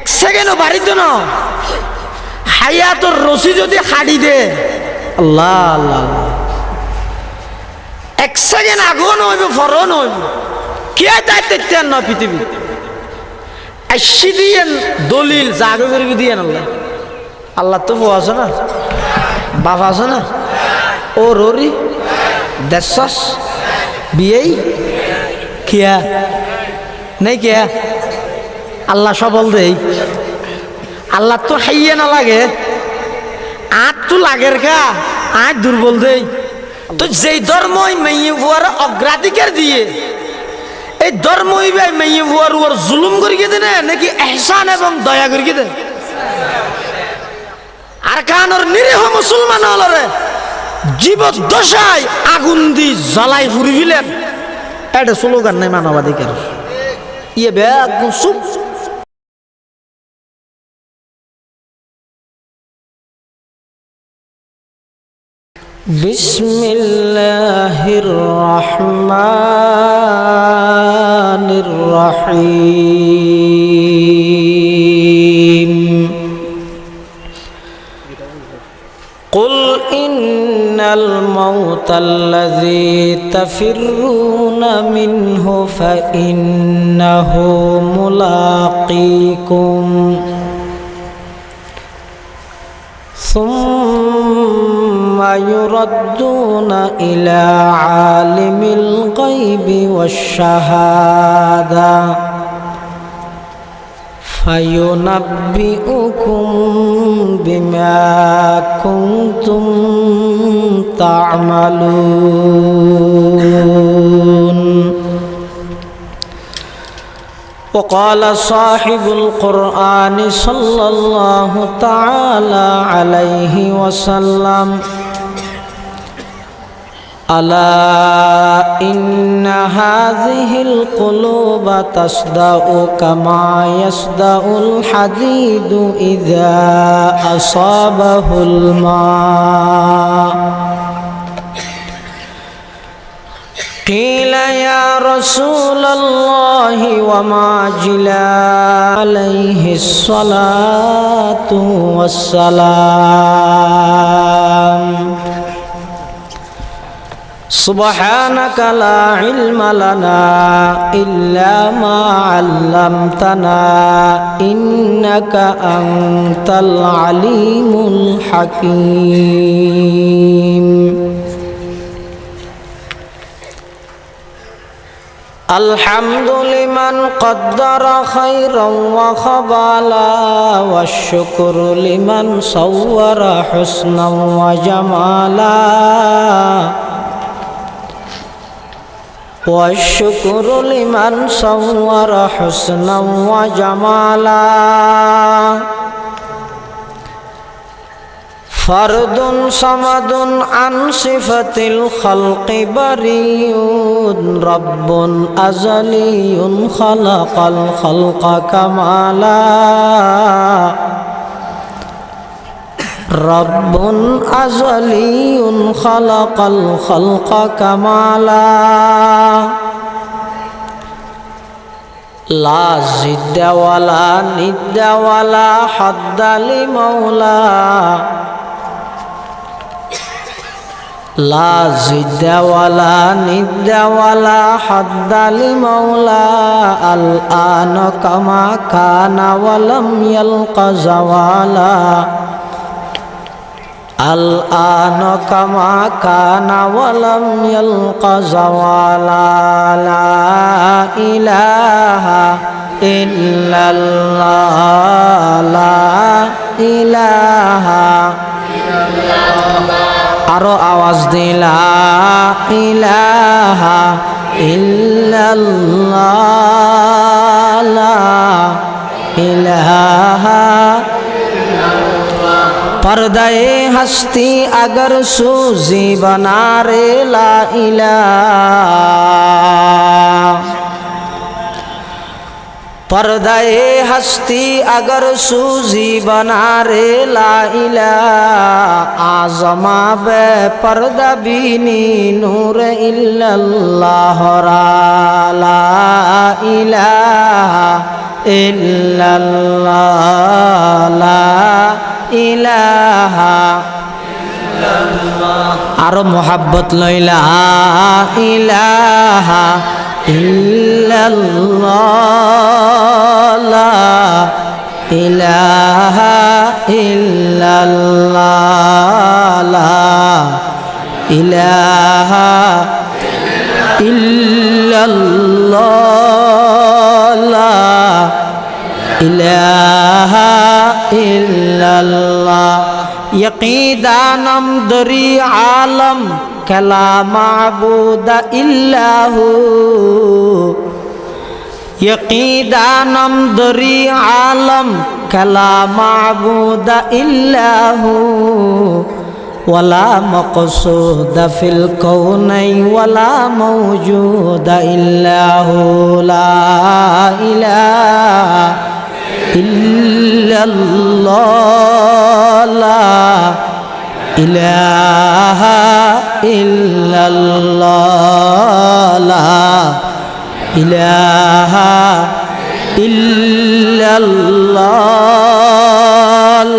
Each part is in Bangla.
এক সেকেন্ডও বাড়িতে না হায়াতর রশি যদি হাড়ি দে আল্লাহ আল্লাহ এক সেকেন্ড আগো নইব ফর নইব কে দায়িত্ব না পৃথিবী আশি দিয়েন দলিল জাগে করে দিয়ে আল্লাহ আল্লাহ তো বউ আছে না বাপ আছে না ও রোরি দেশস বিয়েই কিয়া নেই কিয়া আল্লাহ সবল দেই আল্লাহ তো হাইয়ে না লাগে আট তো লাগের কা আট দুর্বল দেই তো যেই ধর্মই মেয়ে বুয়ার অগ্রাধিকার দিয়ে এই ধর্মই মেয়ে বুয়ার ওর জুলুম করিয়ে দেয় নাকি এহসান এবং দয়া করিয়ে দেয় আর কানোর নিরীহ মুসলমান হলরে জীবদ্দশায় আগুন দি জ্বালাই ফুরিলেন এটা স্লোগান নাই মানবাধিকার ইয়ে বে একদম চুপ বিসমিল্লাহির রহমানির রহিম قل إن الموت الذي تفرون منه فإنه ملاقيكم ثم يردون إلى عالم الغيب والشهادة فينبئكم بما كنتم تعملون وقال صاحب القرآن صلى الله تعالى عليه وسلم ألا إن هذه القلوب تصدأ كما يصدأ الحديد إذا أصابه الماء قيل يا رسول الله وما جلا عليه الصلاة والسلام سبحانك لا علم لنا إلا ما علمتنا إنك أنت العليم الحكيم الحمد لمن قدر خيرا وخبالا والشكر لمن صور حسنا وجمالا والشكر لمن صور حسنا وجمالا فرد صمد عن صفة الخلق بريء رب أزلي خلق الخلق كمالا رب أزلي خلق الخلق كمالا لا زد ولا ند ولا حد لمولى لا زد ولا ند ولا حد لمولى الآن كما كان ولم يلق زوالا الآن كما كان ولم يلق زوالا لا إله إلا الله لا إله إلا الله আরো আওয়াজ দিলা ইলাহা ইল্লাল্লাহ লা ইলাহা पर्दाए हस्ती अगर सूजी बना रे ला इलाह पर्दाए हस्ती अगर सूजी बना रे ला इलाह आज़मा बे पर्दा बीनी नूर इल्लल्लाह ला इलाहा ইল্লাল্লাহ লা ইলাহা আরো মোহাব্বত লইলা ইলাহা ইল্লাল্লাহ লা ইলাহা ইল্লাল্লাহ লা ইলাহা ইল্লাল্লাহ লা ইলাহা ইল্লাল্লাহ यकीदानम दरी आलम कला माबूद इल्लाहु यकीदानम दरी आलम कला माबूद इल्लाहु वला मक़सूद फिल कौनै वला मौजूद इल्लाहु ला इलाहा इल्लल्लाह ला इलाहा इल्लल्लाह ला इलाहा इल्लल्लाह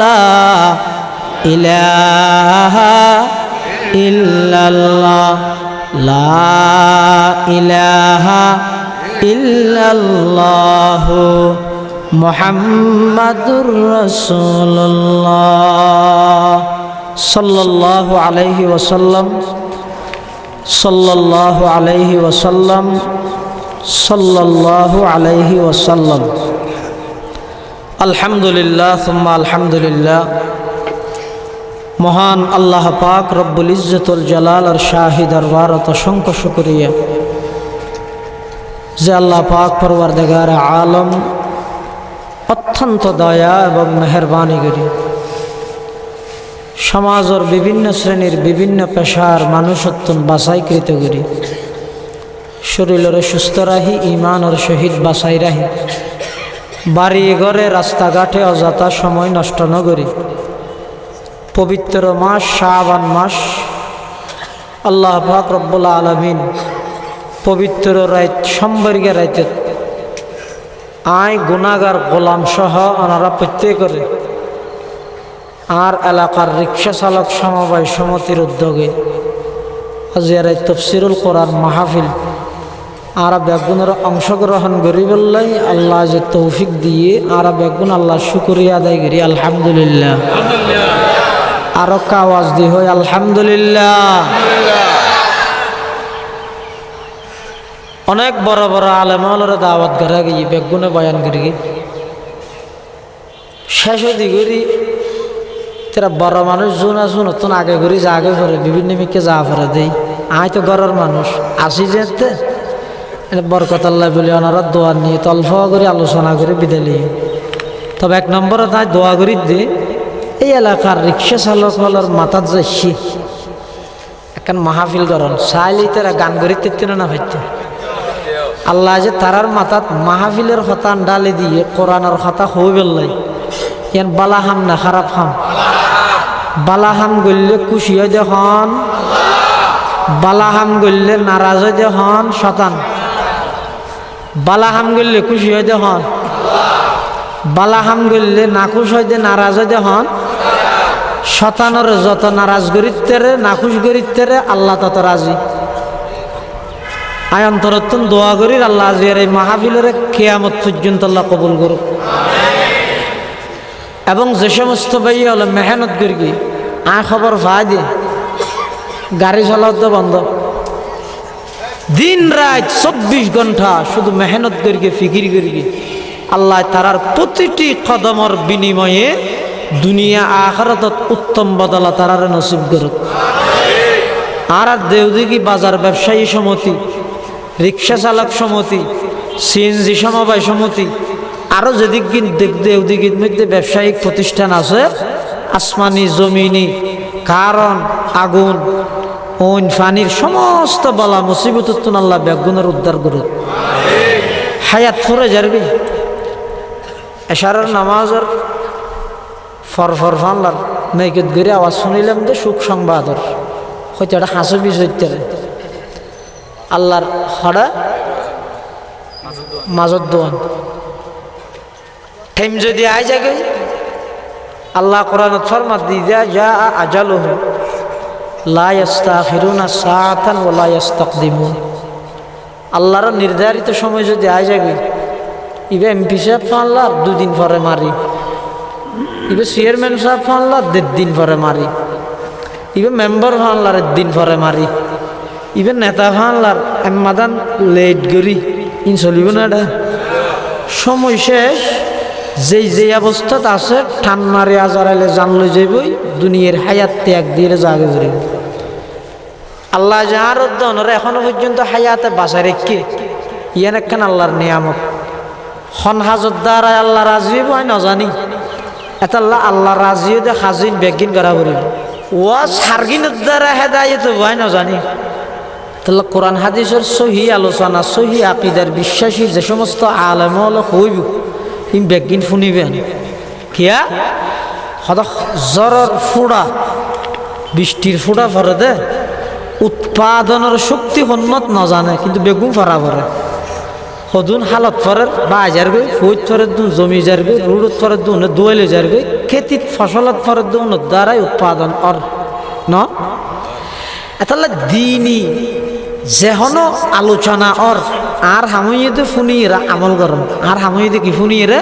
ला इलाहा इल्लल्लाह ला इलाहा इल्लल्लाह मुहम्मदुर रसूलुल्लाह सल्लल्लाहु अलैहि वसल्लम सल्लल्लाहु अलैहि वसल्लम सल्लल्लाहु अलैहि वसल्लम अल्हम्दुलिल्लाह सुम्मा अल्हम्दुलिल्लाह महान अल्लाह पाक रब्बुल इज्जतुल जलाल और शाही दरबारत असंख्य शुक्रिया जे अल्लाह पाक परवरदिगार आलम अत्यंत दया एवं मेहरबानी करी समाजर विभिन्न श्रेणीर विभिन्न पेशार मानुषत्व बाछाईकृत करी शरीर सुस्थ राही ईमान और शहीद बाछाई राही बाड़ी घरे रास्ता घाटे अजाता समय नष्ट न करी पवित्र मास शाबान मास अल्लाह पाक रब्बुल आलमीन पवित्र रात सोमवार राते आय गुनागार गोलाम सह ओनारा प्रत्येक आर एलाकार रिक्शा चालक समवाय समितिर उद्योगे आजियार तफसिरुल कुरान माहफिल आरा बेगुनर अंशग्रहण करी बोल्लाई अल्लाह जे तौफिक दिए आरा बेगुन अल्लाह शुक्रिया आदाय करी अल्हम्दुलिल्लाह आरो का आवाज दी हो अल्हम्दुलिल्लाह अनेक बड़ा बड़ा आलेमालरे दावत करा गई बेगुने बयान करी शेष दिगरी तेरा बड़ा मानुष जो ना जो नतून आगे घुरी जागे फरे विभिन्न मिके जा फरे दे आय तो गरर मानुष आसी जेते बरकत अल्लाह बोले ओनारा दोया निये तल्फ करे आलोचना करे बिदाय लिये तब एक नम्बर ताई दोया करी दे এই এলাকার রিক্সা চালক হলার মাথাত যাচ্ছি এখন মাহফিল করন চাইলে তারা গান করিতে না ভাইতে আল্লাহ যে তারার মাথাত মাহফিলের কথা ডালে দিয়ে কোরআনের কথা হই বেললাই কেন বালা হাম না খারাপ হাম বালা হাম গললে খুশি হয় দেখুন বালা হাম গললে নারাজ হয় দেখুন শতান বালা হাম গললে খুশি হয় দেখুন বালা হাম গললে নাখুশ হয় দে নারাজ হয় দেখুন শতানোর যত নারাজ গরিতেরে নাখুশ গরিতেরে আল্লাহ তত রাজি আয় অন্তরত্তন দোয়া করি আল্লাহ আজিয়ার এই মাহফিলের কিয়ামত পর্যন্ত আল্লাহ কবুল করুক এবং যে সমস্ত ভাইয়া হলো মেহনত করি আয় খবর ভাই দিয়ে গাড়ি চালাতে বন্ধ দিন রাত 24 ঘন্টা শুধু মেহনত করি ফিকির করি আল্লাহ তারার প্রতিটি কদমর বিনিময়ে দুনিয়া আখিরাতত উত্তম বদলা তারার নসিব করুক আর দেওদিঘি বাজার ব্যবসায়ী সমিতি রিক্সা চালক সমিতি সিএনজি সমবায় সমিতি আরও যেদিক দেওদিঘির মধ্যে ব্যবসায়িক প্রতিষ্ঠান আছে আসমানি জমিনি কারণ আগুন ওন ফানির সমস্ত বালা মুসিবত আল্লাহ বেগুনের উদ্ধার করুক হায়াত ফুরে যারবি এশারের নামাজের ফরফর ফানলার মেঘত গিয়ে আওয়াজ শুনিলাম যে সুখ সংবাদর হয়তো এটা হাসি বিষয়তে আল্লাহর হড়া মাজত দোয়ান টাইম যদি আই যাবে আল্লাহ কোরআনত ফরমাত দিয়া যা আজালুহু লা ইস্তাখিরুনা সাআতান ওয়া লা ইস্তাকদিমুন। আল্লাহর নির্ধারিত সময় যদি আই যাবে ইবে এমপি সাহেব ফানলা 2 দিন পরে মারি, ইবে চেয়ারম্যান সাহেব ফানলা 1.5 দিন পরে মারি, ইবে মেম্বার ফানলার 1 দিন পরে মারি, ইবে নেতা ফানলার এম্মাদান লেট করি ইন চলিব না। এটা সময় শেষ, যেই যেই অবস্থাত আছে ঠান মারে আজারাইলে জান লই যাইবই, দুনিয়ার হায়াত ত্যাগ দিয়ে জাগে জড়িব। আল্লাহ যাহার উদ্দনরে এখনো পর্যন্ত হায়াতে বাঁচায় রেখে ইয়ান একখান আল্লাহর নিয়ামত। খন হাজত দ্বারায় আল্লাহ রাজি হইব হয় নজানি, এটা আল্লাহ রাজি হইতে হাজিন বেগিন করা করিব। ওয়া সারগিনের দ্বারা হেদায়ত হয় নজানি। তাহলে কোরআন হাদিসের সহি আলোচনা, সহি আকিদার বিশ্বাসী যে সমস্ত আলেম হইব ইম বেগিন শুনিবেন। কিয়া সদা জ্বরের ফুড়া, বৃষ্টির ফুড়া ভরে দে, উৎপাদনের শক্তি সন্মত নজানে কিন্তু বেগুন ফরা ভরে। সদুন হালত ফরের বাজার গই, ফুট ফরের দুন জমি যার গই, রুড়ত ফরের দুন দুয়াইলে যার গই, খেতিত ফসলত ফরের দুন দ্বারাই উৎপাদন অর ন। এতালে দিনই যেহন আলোচনা অর আর হামইতে ফুনিয়েরা আমল গরম, আর হামইতে কি ফুনিয়েরে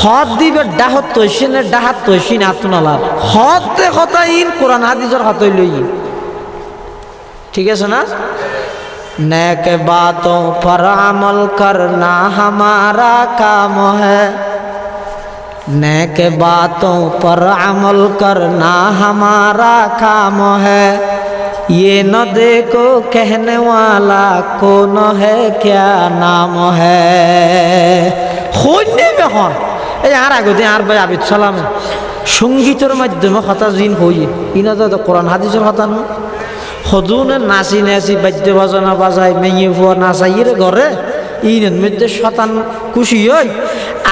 হদ দিবে ডাহত তৈসিনে ডাহাত তৈসিন আতুনালার হতে কথা ইন কোরআন হাদিসের হতই লই। ঠিক আছে না? नेक बातों पर अमल करना हमारा काम है, नेक बातों पर अमल करना हमारा काम है, ये न देखो कहने वाला कौन है क्या नाम है। খুঁজে বেখন এই আর আগতে আর ভাই আবিদ সালাম সঙ্গীতের মাধ্যমে কথা জিন হই ইনা তো কোরআন হাদিসের কথা না। সদুনে নাচি নাচি বাদ্য বাজনা বাজায় মেয়ে ফুয়া নাচাইয়ের ঘরে ইনের মধ্যে শতান খুশি হয়।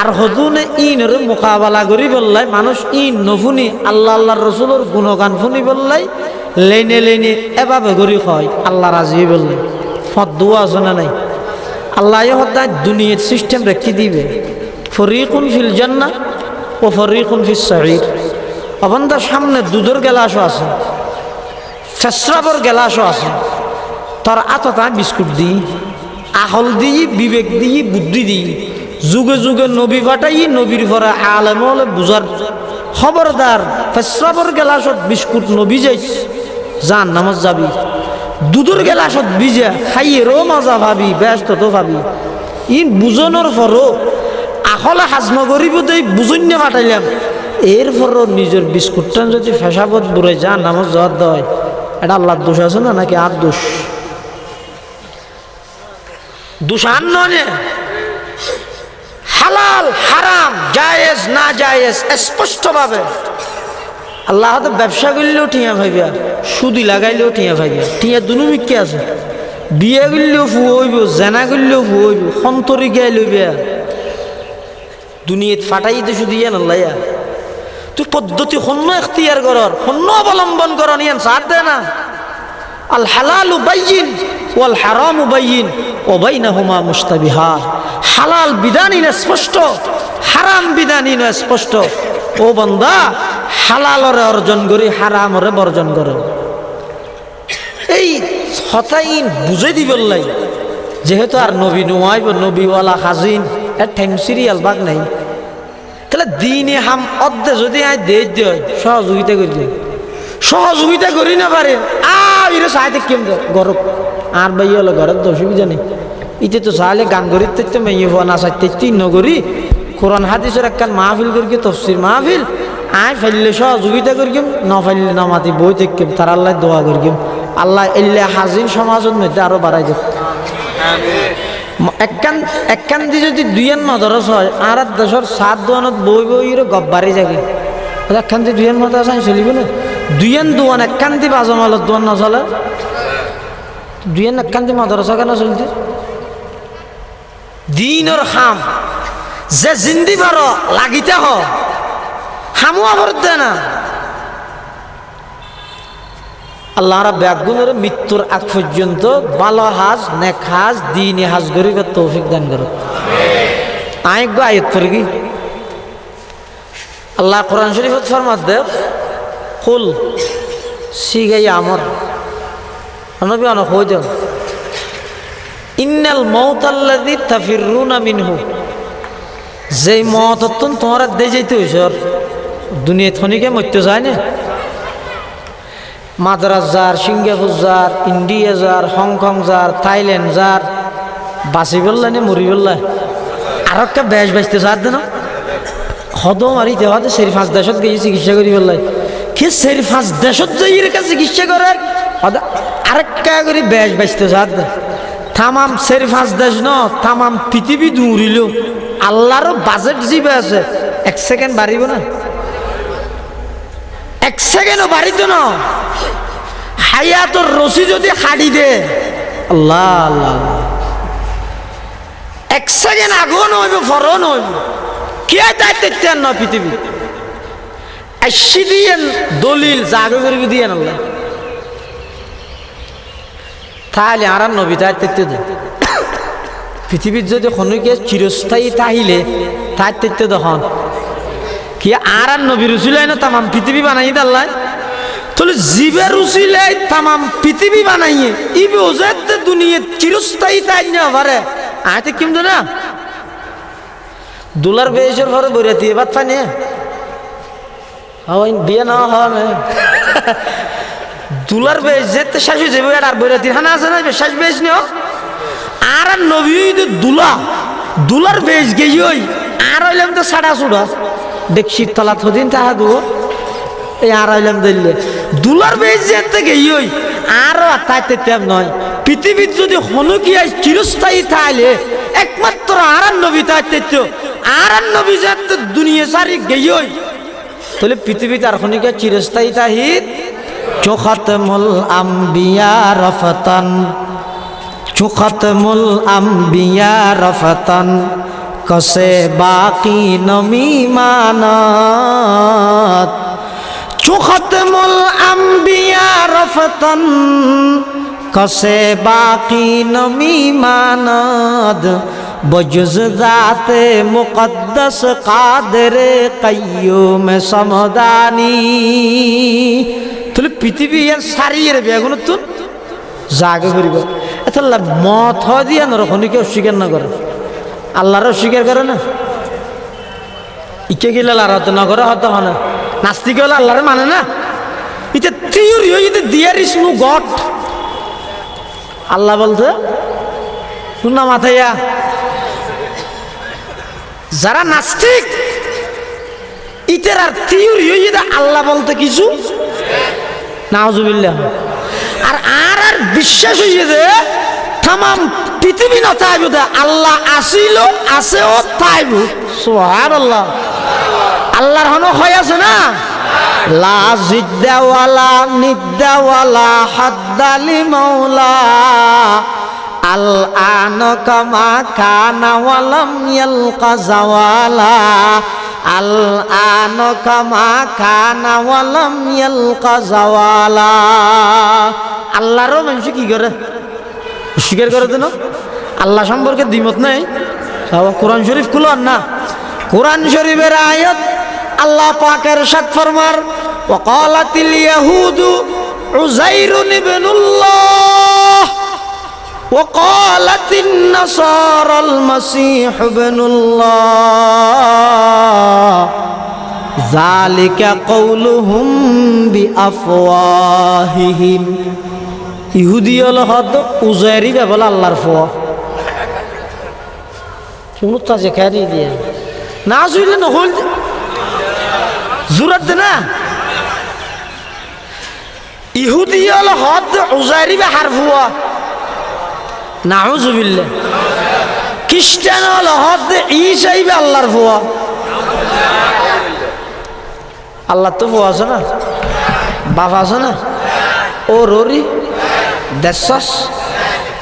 আর সদুনে ইনের মোকাবেলা করি বললাই মানুষ ইন নফুনি আল্লাহ আল্লাহর রসুলের গুণগান ফুনি বললাই লেনে লেনে এভাবে করি হয় আল্লাহ রাজি বললে ফদ দোয়া আছে না নাই। আল্লাহ সদায় দুনিয়ার সিস্টেম রেখে দিবে, ফরিকুন ফিল জান্নাহ ও ফরিকুন ফিস সাঈর। অবন্ধার সামনে দুধের গেলাসও আছে, ফেসরাবর গেলাসও আছে, তোর আততা বিস্কুট দিই, আহল দিই, বিবেক দিই, বুদ্ধি দিই, যুগে যুগে নবী ফাটাই নবীর ভরা আলেম হলে বুঝার খবরদার। ফেসরাবর গেলাসত বিস্কুট নবী যাই যান নামাজ যাবি, দুধের গেলাসত ভিজা খাইয়েরও মজা ভাবি, ব্যস্ত তো ভাবি। ইন বুঝনের পরও আহলে হাজম করিব দেই বুঝন্য ফাটাইলাম, এরপরও নিজের বিস্কুটটা যদি ফেসাবত বুড়ে যান নামাজ যাওয়ার দেয়, এটা আল্লাহর দোষ আছে না নাকি আর দোষ? দোষ আর নয়। হালাল হারাম জায়েজ না জায়েজ স্পষ্টভাবে আল্লাহ তো ব্যবসা করলেও টিয়া ভাইবে, সুদি লাগাইলেও টিয়া ভাইবে। টিয়া দুনু মিক্কে আছে, বিয়ে করলেও ফু হইব, জেনা করলেও ফু হইব, সন্তরি গাই লইবে। দুনিয়াত ফাটাইতে শুধু ইয়ে নাল্লাইয়া তুই পদ্ধতি শূন্য এখতিয়ার করর, শূন্য অবলম্বন করন, ইয়ান সার দে না। আল হালালু বাইয়িন ওয়াল হারামু বাইয়িন ওয়া বাইনাহুমা মুশতাবিহাত। হালাল বিধানই স্পষ্ট, হারাম বিধানই স্পষ্ট। ও বান্দা হালালরে অর্জন করি, হারামরে বর্জন করো। এই হতাইন বুঝে দিবল্লাই যেহেতু আর নবী নোয়াইব, নবীওয়ালা হাজিন এর টাইম সিরিয়াল বাগ নাই। তাহলে দিনে হাম অর্ধে যদি আয় দে সহযোগিতা করি দিই, সহযোগিতা করি না পারে আরে সাহায্য কেম গরব আর ভাই হলো ঘরের তো অসুবিধা নেই। ইতে তো চাইলে গান করির তো মেয়ে হওয়া না চাইতে তিন নগরী কোরআন হাদিসের একখান মাহফিল করি, তফসির মাহফিল আয় ফাইলে সহযোগিতা করিম, ন ফাইলে নামাতি বই দেখম, তার আল্লাহ দোয়া করিম। আল্লাহ এলে হাজিন সমাজের মধ্যে আরো বাড়াই দেব। একখান দিয়ে যদি দুইয়ান মদরস হয় আর দেশের 7 দোয়ানত বই বইয়ের গব্বারি জাগে, একখান দিয়ে দুইয়ান মদরস আই চলিব না। দুইয়ান দোয়ান একখান দিয়ে বাজমালত দোয়ান নচলে, দুইয়ান একখান দিয়ে মদরসা কেন চলতে? দিনের খাম যে জিন্দি বারো লাগিতে হামু আবার দে না। আল্লাহ ব্যাগুনের মৃত্যুর আগ পর্যন্ত ভালো হাজ নেক হাজ দিনে হাজ গরিবের তৌফিক দান করো। আয় গো আয়ত করে কি আল্লাহ কোরআন শরীফত ফরমাত দে কুল সিগাই আমর নবী অন হই দেন ইন্নাল মাউতাল্লাযী তাফিরুনা মিনহু যেই মততন তোমরা দে যাইতে হইছ দুনিয়া থনিকে মরতে যায় না মাদ্রাজ যার সিঙ্গাপুর যার ইন্ডিয়া যার হংকং যার থাইল্যান্ড যার বাঁচি বললেন মরি বললেন আর একটা বেশ বাঁচতে চার দেন হদম আর দেওয়া সেই 5 দেশত গিয়ে চিকিৎসা করি বললাই কি সেই 5 দেশত যাই চিকিৎসা করে আরেকটা করে বেশ বাঁচতে চার দেন তামাম সেই 5 দেশ ন তামাম পৃথিবী দৌড়িল আল্লাহরও বাজেট জিবে আছে 1 সেকেন্ড বাড়িব না 1 সেকেন্ডও বাড়িত না হায়াতর রশি যদি হাড়ি দে আল্লাহ আল্লাহ 1 সেকেন্ড আগো নইব ফরও নইব কে দায়িত্ব ন পৃথিবী আশি দিয়েন দলিল জাগো করে দিয়েন আল্লাহ তাহলে আর নবী দায়িত্ব দেন পৃথিবীর যদি খনুকে চিরস্থায়ী তাহিলে দায়িত্ব দখন কি আর নবীর উসিলাই না তামাম পৃথিবী বানাই আল্লাহ তাহলে জীবের উসিলাই তামাম পৃথিবী বানাইয়ে ইবে ওজাত দুনিয়া চিরস্থায়ী তাই না পারে আয়তে কিমতো না $2 বেশর ঘরে বইরে দিয়ে বাদ পানি হয় বিয়ে না হয় $2 বেশ যেতে শেষ হয়ে যাবে আর বইরে দিয়ে হানা আছে না শেষ বেশ নিও আর নবী $2 বেশ গেই ওই আর হইলাম তো সাড়া সুড়া দেখছির তলা থদিন তাহা দু এই আর হইলাম দিল্লে $2 বেশ যেতে গেই ওই আরো তাইতে তেম নয় পৃথিবীর যদি হনুকিয়ায় চিরস্থায়ী তাইলে একমাত্র আর নবী তাইতে আর নবী যাতে দুনিয়া সারি গেই ওই তাহলে পৃথিবীতে আর হনুকিয়া চিরস্থায়ী তাহিদ চোখাতমুল আম্বিয়া রফতান চোখাতমুল আম্বিয়া রফতান কসে বাকি নমিমানত চোখাতমুল আম্বিয়া রফতান কসে বাকি নমিমানত বজুজ জাতে মুকদ্দস কাদের কাইয়ুম সমদানি তাহলে পৃথিবী সারিয়ে রে বেগুন তো জাগে করিব এটা মত হয় দিয়া নরখনিকে অস্বীকার না করে আল্লাহর অস্বীকার করে না ইকে গেলে আল্লাহর হতে না করে হতে হয় না নাস্তিক হলে আল্লাহরে মানে না এটা থিওরি এটা দিয়ার ইস নো গড আল্লাহ বলতে শুননা মাথাইয়া যারা নাস্তিক ইতের আর থিওরি এটা আল্লাহ বলতে কিছু নাউজুবিল্লাহ আর আর আর বিশ্বাস হইয়ে যে তামাম পৃথিবী না তাইব আল্লাহ আসিল আছে ও তাইব সুবহানাল্লাহ আল্লাহর হন হয় আছে না লা জিদ্দাওয়ালা নিদ্দাওয়ালা হাদ্দালি মাওলা আল আন কামা কানা ওয়ালাম ইয়ালকা জাওয়ালা আল আন কামা কানা ওয়ালাম ইয়ালকা জাওয়ালা আল্লাহরও মানুষ কি করে স্বীকার করে দেন আল্লাহ সম্পর্কে দ্বিমত নাই কোরআন শরীফ খুলো না কোরআন শরীফের আয়াত আল্লাহ পাকের সাত ফরমার ওয়াকালাতিল ইয়াহুদু উযাইরুন ইবনুল্লাহ ওয়াকালাতিন নাসারাল মাসীহ ইবনুল্লাহ যালিকা কওলুহুম বিআফওয়াহিহিম ইহুদি হল হদ উজাইরি বলে আল্লাহর ফোয়া শুনুন তা যে খেয়ারি দিয়ে না শুইলে নহল জুরত দে না ইহুদি হল হদ উজাইরি বা হার ফোয়া নাউজুবিল্লাহ খ্রিস্টান হল হদ ঈসাই বা আল্লাহর ফোয়া আল্লাহ তো ফোয়া আছে না বাপ আছে না ও রোরি দশস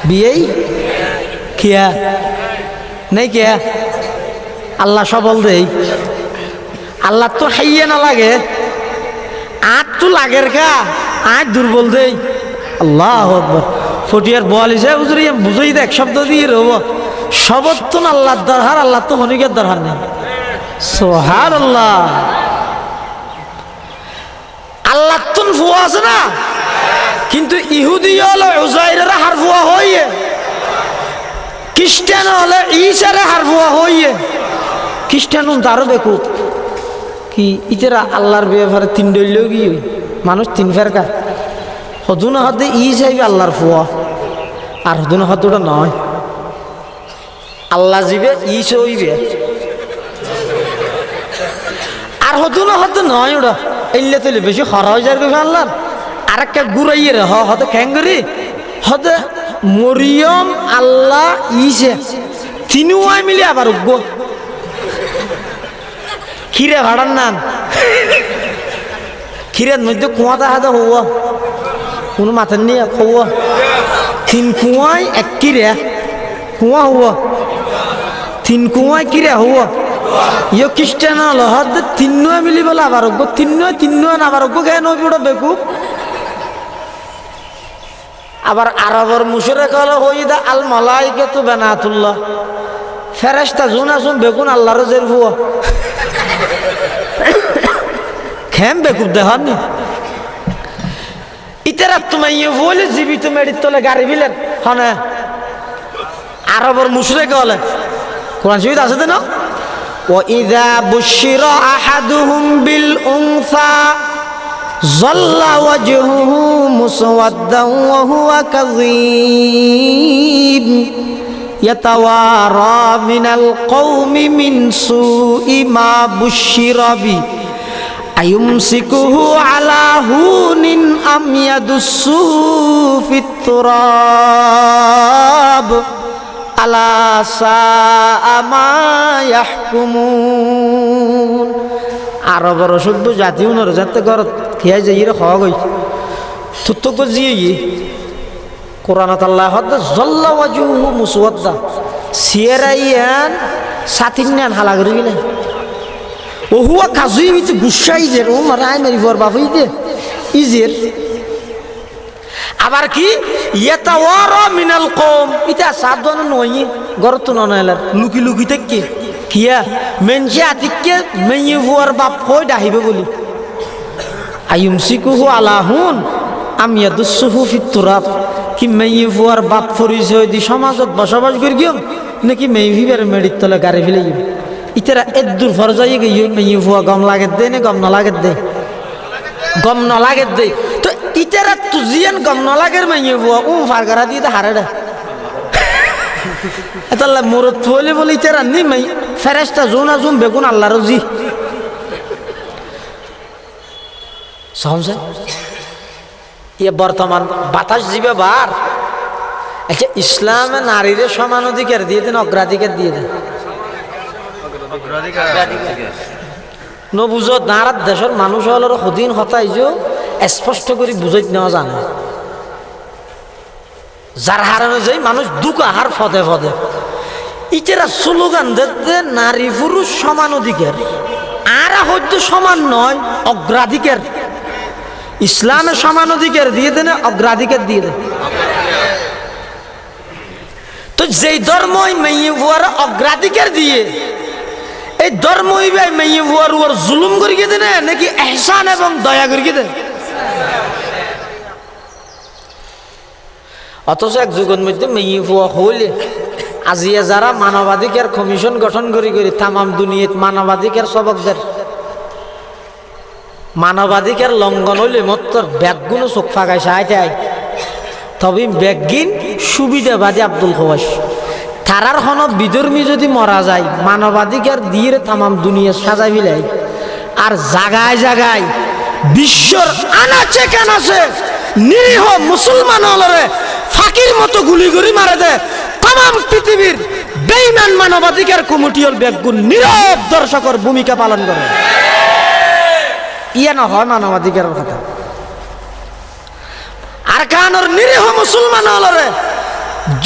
বিয়েই কিয়া নেই কিয়া আল্লাহ সবল দেই আল্লাহ তো খাইয়ে না লাগে আট তো লাগের কা আট দুর্বল দেই আল্লাহ আকবার ফটিয়ার বল হিসেবে বুঝাই দেখ শব্দ দিয়ে রব সবত্তন আল্লাহর দরহার আল্লাহ তো হনিকের দরহার নেই সুবহানাল্লাহ ফুয়া আছে না, কিন্তু ইহুদি হলে উজাইরের হার ফুয়া হইয়ে, খ্রিস্টান হলে ঈসারে হার ফুয়া হইয়ে। খ্রিস্টান তারও দেখো কি ইতেরা আল্লাহর ব্যাপারে তিন ডইলেও কি মানুষ তিন ফেরকা হদু না হতে ই চাইবে আল্লাহর ফুয়া, আর হদু না হতে ওটা নয়, আল্লাহ যাবে ই চইবে, আর হদু না হতে নয় ওটা এলে তৈলে বেশি খরা হয়ে যায় আল্লাহর। আর একটা ঘুরাইয়ে রে হতে খ্যাঙ্গরি হতে মরিয়ম আল্লাহ ইসে তিনুয়াই মিলে আবার উগ্র খিরে ভাড়ার নান খিরের মধ্যে কুয়াতে হাতে হওয়া কোনো মাথার নিয়ে হওয়া তিন কুয়ায় এক কিরে কুয়া হওয়া তিন কুয়ায় কিরে হওয়া ইয়ে খ্রিস্টান হলো হতে তিনুয়া মিলি বলে আবার উগ্র তিনুয়া না আবার উগ্র খেয়ে নয় ওটা বেকুব। আবার আরবর মুশরিক হলো হইদা আল মালাইকাতু বানাতুল্লাহ, ফেরেশতা জুন আসুন বেগুন আল্লাহর জের ফুয়া খেম বেকুব দেখাননি ইতারা তুমি ইয়ে বলে জীবিত মেডির তলে গাড়ি বিলেন হনে আরবর মুশরিক হলে কোরআন শরীফ আছে না ওয়া ইযা বুশিরা আহাদুহুম বিল উনসা ظل وجهه مسودا وهو كظيم يتوارى من القوم من سوء ما بشر به أيمسكه على هون أم يدسه في التراب ألا ساء ما يحكمون। আরবর সভ্য জাতি উনার যাতে ঘর খেয়ে যাই খাওয়া গই তুত্তক জিয়ে কোরআনত আল্লাহ জল্লা ওয়াজুহু মুসওয়াদ্দা সিয়ারাইয়ান সাতিনান হালা করে গেলে ও হুয়া কাজুই মিতে গুসাই যে ও মারাই মেরি বর বাফই দে ইজের আবার কি ইয়াতাওয়ারা মিনাল কওম ইতা সাদন নই গরত ননালার লুকি লুকি থেকে কিয়া মেনজে আতিকে মেয়ে বুয়ার বাপ হই ডাহিবে বলি আইমসিকুহু আলাহুন আমি ইয়াদুসুহু ফিত তুরাব কি মেয়ে বুয়ার বাপ পরিচয় দি সমাজত বসবাস করি গিয়ে নাকি মেয়ে ভিবের মেডির তলে গাড়ি ফেলে গিয়ে ইতারা এদুর ফরজাই গিয়ে মেয়ে বুয়া গম লাগে দে না গম না লাগে দে গম না লাগে দে তো ইতারা তুজিয়ান গম না লাগের মেয়ে বুয়া ফারগারা দিয়ে হারে দে এতাল্লা মুরত বলে বলে ইতারা নি মেয়ে ফেরেশতা জোনা জুম বেগুন আল্লাহর জি সমঝে ইয়ে বর্তমান বাতাস জিবে বার আচ্ছা ইসলামে নারীরে সমান অধিকার দিয়ে দেন অগ্রাধিকার দিয়ে দেন ন বুঝো দাঁড়াত দেশের মানুষ হলের সদিন হতাই যে স্পষ্ট করে বুঝাই নেওয়া জানে যার হারানো যায় মানুষ দুঃখ আহার ফদে ফদে ইতেরা স্লোগান দিতে নারী পুরুষ সমান অধিকার আর হয়তো সমান নয় অগ্রাধিকার ইসলামে সমান অধিকার দিয়ে দেন অগ্রাধিকার দিয়ে দেন তো যেই ধর্মই মেয়ে বুয়ার অগ্রাধিকার দিয়ে এই ধর্মই মেয়ে বুয়ার ওর জুলুম করিয়ে দেন নাকি এহসান এবং দয়া করিয়ে দেন অথচ এক যুগের মধ্যে মেয়ে বুয়া হইলে আজিয়া যারা মানবাধিকার কমিশন গঠন করি তামাম দুনিয়াত মানবাধিকার সবকদের মানবাধিকার লঙ্ঘন হইলে মত্তর ব্যাগগুলো চোখ ফাঁকায় সাহায্য আয় তবে ব্যাগিন সুবিধাবাদী আব্দুল খোয়াস তারার হন বিধর্মী যদি মরা যায় মানবাধিকার দিয়ে তামাম দুনিয়া সাজাই বিলাই আর জাগায় জাগায় বিশ্বর আনাচে কানাচে নিরীহ মুসলমান হলরে ফাঁকির মতো গুলি গুলি মারে দেয় তাম পৃথিবীর বেঈমান মানবাধিকার কমিটি হল ব্যাগুন নীরব দর্শকের ভূমিকা পালন করে ইয়া না হয় মানবাধিকারের কথা আর কানর নিরীহ মুসলমান হলরে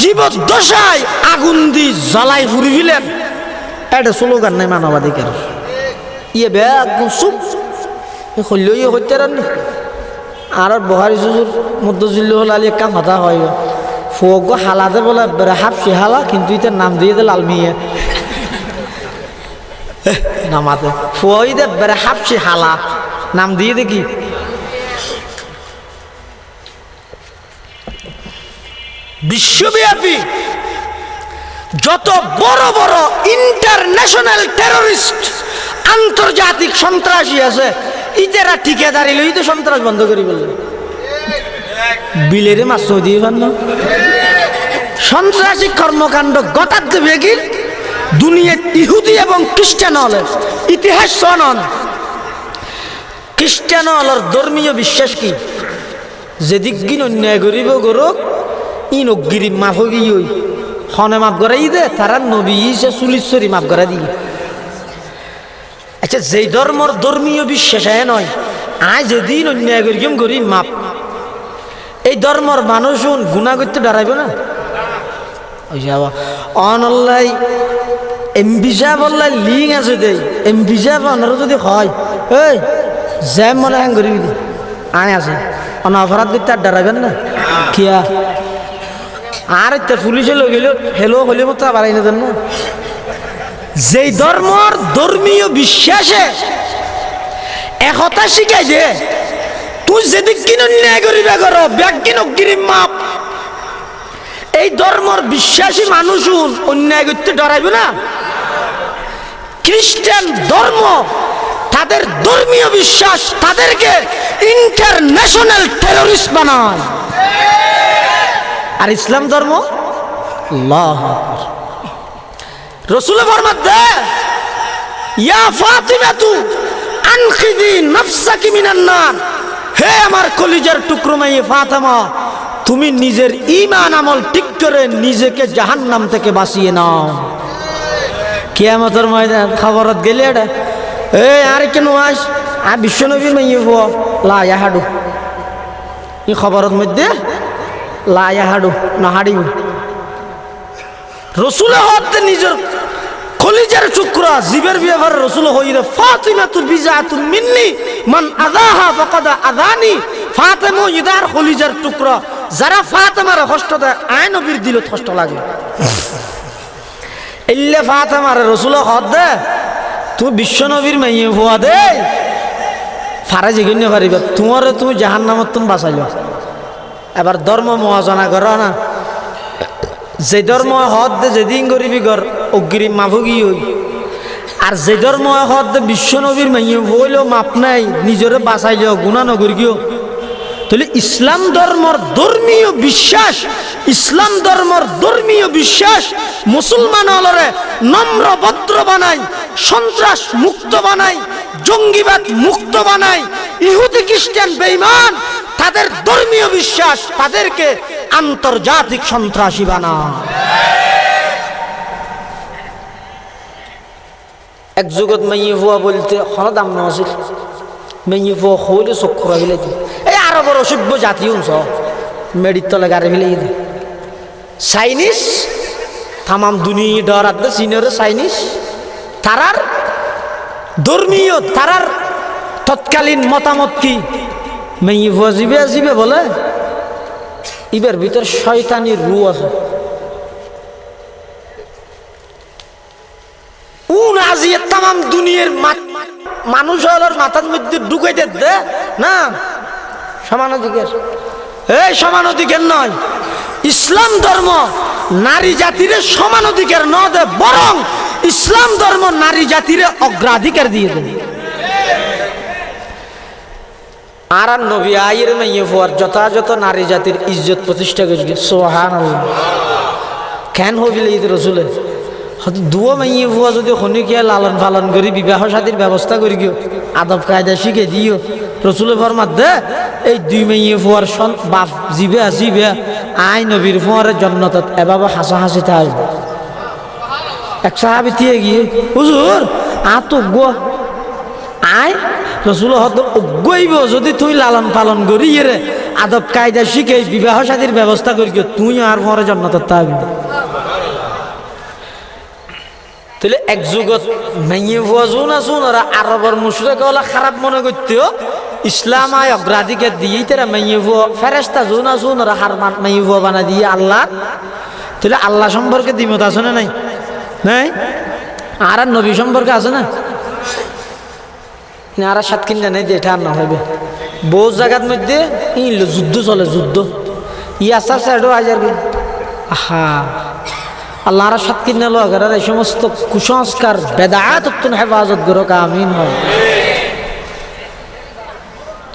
জীবদ্দশায় আগুন দি জ্বালাই ফুরিবিলেন এটা স্লোগান নাই মানবাধিকার ইয়ে ব্যাগুন চুপ হইলেও হইতে রান্নি আর বহারি সুজুর মধ্যজিল্লু হল আলী কাম হাতা হয় ফোক হালাতে বলে হাফসি হালা কিন্তু ইতার নাম দিয়ে দে লালমিয়া নামাতে ফুয়াই দে বেড়ে হাফসি হালা নাম দিয়ে দে কি বিশ্বব্যাপী যত বড় বড় ইন্টারন্যাশনাল টেররিস্ট আন্তর্জাতিক সন্ত্রাসী আছে ইতেরা ঠিকাদারি লই তো সন্ত্রাস বন্ধ করি বললেন বিলেরে মাছ দিয়ে পারল সন্ত্রাসী কর্মকাণ্ড গতার দেবে কি দুনিয়া ইহুদি এবং খ্রিস্টান হলের ইতিহাস শোনন খ্রিস্টান হলের ধর্মীয় বিশ্বাস কি যেদিক গিন অন্যায় করিব গরক ইন অগিরি মাফ গিয়ে হনে মাফ করাই দে তারা নবী সে চুলিশ্বরী মাফ করা দিয়ে আচ্ছা যেই ধর্মর ধর্মীয় বিশ্বাস হ্যাঁ নয় আয় যেদিন অন্যায় করিম করি মাপ এই ধর্মর মানুষ গুণা করতে ডরাইব না অনল্লাই এমপি সাহেব অল্লাই লিং আছে দেই এমপি সাহেব অনারও যদি হয় এই জ্যাম মনে হ্যাং করিবি আয় আছে অনাপরাধ করতে আর ডরাইবেন না কিয়া আর একটা পুলিশে লোক গেল হেলো হলে মতো বাড়াই না না যেই ধর্মর ধর্মীয় বিশ্বাসে একতা শিখাই দে তুই যেদিক কিন অন্যায় করিবা কর ব্যাগিন অগিরি মাপ এই ধর্মর বিশ্বাসী মানুষ অন্যায় করতে ডরাইব না খ্রিস্টান ধর্ম তাদের ধর্মীয় বিশ্বাস তাদেরকে ইন্টারন্যাশনাল টেররিস্ট বানায় আর ইসলাম ধর্ম আল্লাহ রসুল ফরমাত দে ইয়া ফাতিমাতু আনখিদি নাফসাকি মিনান নার হে আমার কলিজার টুকরো মেয়ে ফাতেমা তুমি নিজের ঈমান আমল ঠিক করে নিজেকে জাহান্নাম থেকে বাঁচিয়ে নাও কিয়ামতের ময়দান খবরত গেলে এটা এই আর কেন আস আর বিশ্বনবীর মেয়ে হো লা ইয়াহাডু এই খবরত মধ্যে লা ইয়াহাডু না হাড়িব রসুল হতে নিজের কলিজার টুকরা জীবের ব্যবহার রসুল হইরে ফাতিমাতু বিজাতু মিন্নি মান আযাহা ফাকাদ আযানি ফাতেমা ইদার কলিজার টুকরা যারা ফাতেমার কষ্ট দেয় আয় নবীর দিল কষ্ট লাগে ইল্লে ফাতেমার রসুল হদ দে তুই বিশ্ব নবীর মেয়ে হওয়া দে ফারা জিগিনে পারিবা তোমার তুমি জাহান্নামত তুমি বাঁচাইল এবার ধর্ম মহাজনা করো না যে ধর্ম হদ দে যেদিন গরিবি গর অগ্রি মাফুগি হই আর যে ধর্ম হদ দে বিশ্ব নবীর মেয়ে হইলেও মাপ নাই নিজরে বাঁচাইলেও গুণা নগর গিয়েও তাহলে ইসলাম ধর্মর ধর্মীয় বিশ্বাস ইসলাম ধর্মর ধর্মীয় বিশ্বাস মুসলমান হলরে নম্র ভদ্র বানাই সন্ত্রাস মুক্ত বানাই জঙ্গিবাদ মুক্ত বানাই ইহুদি খ্রিস্টান বেঈমান তাদের ধর্মীয় বিশ্বাস তাদেরকে আন্তর্জাতিক সন্ত্রাসী বানায় এক জগৎ মেয়ে হওয়া বলতে কোনো দাম না আছে মেয়ে হওয়া হইলে চক্ষুরা ফেলে এই আরো বড় সভ্য জাতি অংশ মেডির তলে গাড়ি ফেলে চাইনিজ তামাম দুনিয়া ডরাত চীনের চাইনিজ তারার ধর্মীয় তারার তৎকালীন মতামত কি মেয়ে হওয়া জিবে জিবে বলে ইবের ভিতর শয়তানির রু আছে আজিয়ে তাম দুনিয়ার মানুষ হলোর মাথার মধ্যে ঢুকাই দে না সমান অধিকার এই সমান অধিকার নয় ইসলাম ধর্ম নারী জাতিরে সমান অধিকার ন দে বরং ইসলাম ধর্ম নারী জাতিরে অগ্রাধিকার দিয়ে দেয় আর নবী আয়ের মেয়ে হওয়ার যথাযথ নারী জাতির ইজ্জত প্রতিষ্ঠা করেছিল সুবহানাল্লাহ কেন হবিল ঈদ রসুলের দুয়ো মেয়ে হওয়া যদি খনিকিয়া লালন পালন করি বিবাহ সাথীর ব্যবস্থা করি গিয়ে আদব কায়দা শিখে দিও রসুলের ফরমাত দে এই দুই মেয়ে হওয়ার বাপ জিবে আসিবে আই নবীর ফোয়ারের জন্নতত এভাবে হাসা হাসিতে আসবে এক সাহাবি দিয়ে গিয়ে হুজুর তো গো আয় রসুল হত অজ্ঞইব যদি তুই লালন পালন করি রে আদব কায়দা শিখে বিবাহ সাথীর ব্যবস্থা করি গিয়ে তুই আর ফোয়ারের জন্নতত থাকবি তাহলে এক যুগত মেয়ে হওয়া জোন আসুন ওরা আরবর মুশরিক ওলা খারাপ মনে করতেও ইসলাম আয় অগ্রাধিকার দিয়েই তারা মেয়ে হওয়া ফেরেস্তা জোন আসুন ওরা হার মেয়ে হওয়া বানা দিয়ে আল্লাহ তাহলে আল্লাহ সম্পর্কে দ্বিমত আছে না নাই নাই আর নবী সম্পর্কে আছে না আর সাত কিনা নেই যে এটা আর না হবে বহু জায়গার মধ্যে যুদ্ধ চলে যুদ্ধ ই আসার সাইডও হাজার আহা আল্লাহ আর সাত কিনে লোকের এই সমস্ত কুসংস্কার বেদায়াত উত্তন হেফাজত করো আমিন হয়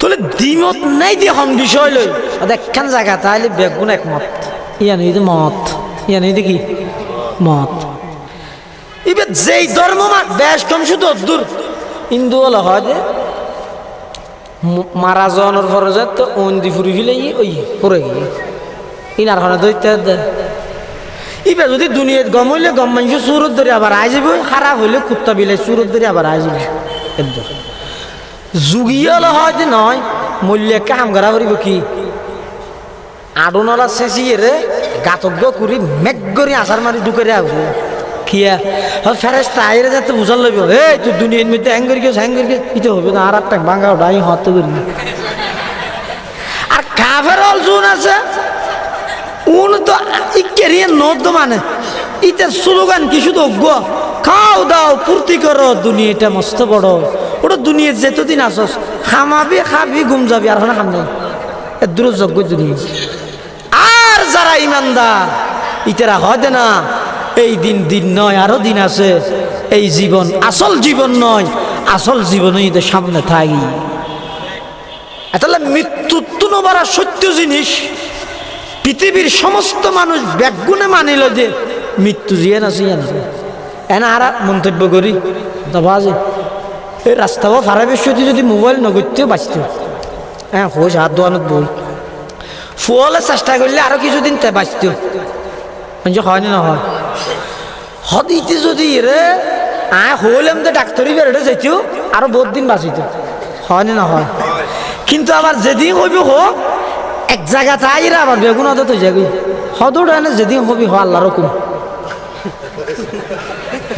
তোলে দ্বিমত নাই দিয়ে হম বিষয় লই একখান জায়গা তাহলে বেগুন একমত ইয়ানি মত ইয়ানি কি মত এবার যেই ধর্ম বেশ কম শুধু দূর হিন্দু হলে হয় যে মারা যাওয়ানোর পরে যায় তো অন্দি ফুরি ফেলে ওই পড়ে গিয়ে ইনার খানে দৈত্য এবার যদি দুনিয়াত গম হইলে গম মানুষ সুরত ধরে আবার আই যাব খারাপ হইলে কুত্তা বিলাই সুরত ধরে আবার আই যাব যুগীয় হলে হয় যে নয় মূল্যকে হাম করা করিব কি আডনলা চেঁচিয়ে রে গাতজ্ঞ করি মেঘ করি আচার মারি ঢুকে আব কিয়া ফেরেস তাইরে যাতে বুঝার লইব এই তুই দুনিয়ার মধ্যে হ্যাং করি গেছ হ্যাং করি ইতে হবে না আর একটা ভাঙা ওটা আমি হত করি আর কাফের অলজুন আছে উন তো ইকেরিয়ে নদ মানে ইতে স্লোগান কি শুধু খাও দাও পূর্তি করো দুনিয়াটা মস্ত বড় ওটা দুনিয়ার যেতদিন আসস খামাবি খাবি ঘুম যাবি আর খাম নাই এর দুর্যোগ্য দুনিয়া আর যারা ইমানদার ইতেরা হয় না এই দিন নয় আরো দিন আছে এই জীবন আসল জীবন নয় আসল জীবনই তো সামনে থাকি তাহলে মৃত্যু তুনবারা সত্য জিনিস পৃথিবীর সমস্ত মানুষ ব্যাগুনে মানিল যে মৃত্যু জিয়ে না জিয়ে না এনা আর মন্তব্য করি বাজে এই রাস্তাও ফারাবের সাথে যদি মোবাইল নগরতেও বাঁচত হ্যাঁ হোস হাত দোয়ানত বই ফুয়ালে চেষ্টা করলে আরো কিছুদিন তে বাঁচত হয় না হয় হদিতে যদি রে হইলাম তো ডাক্তারি বেরোটা যাইতেও আরো বহুত দিন বাঁচিত হয় না হয় কিন্তু আবার যেদিন হইব হোক এক জায়গা তাইরা আবার বেগুন হতো তো যাবি হদৌড় এনে যেদিন হবি হ আল্লাহ রকম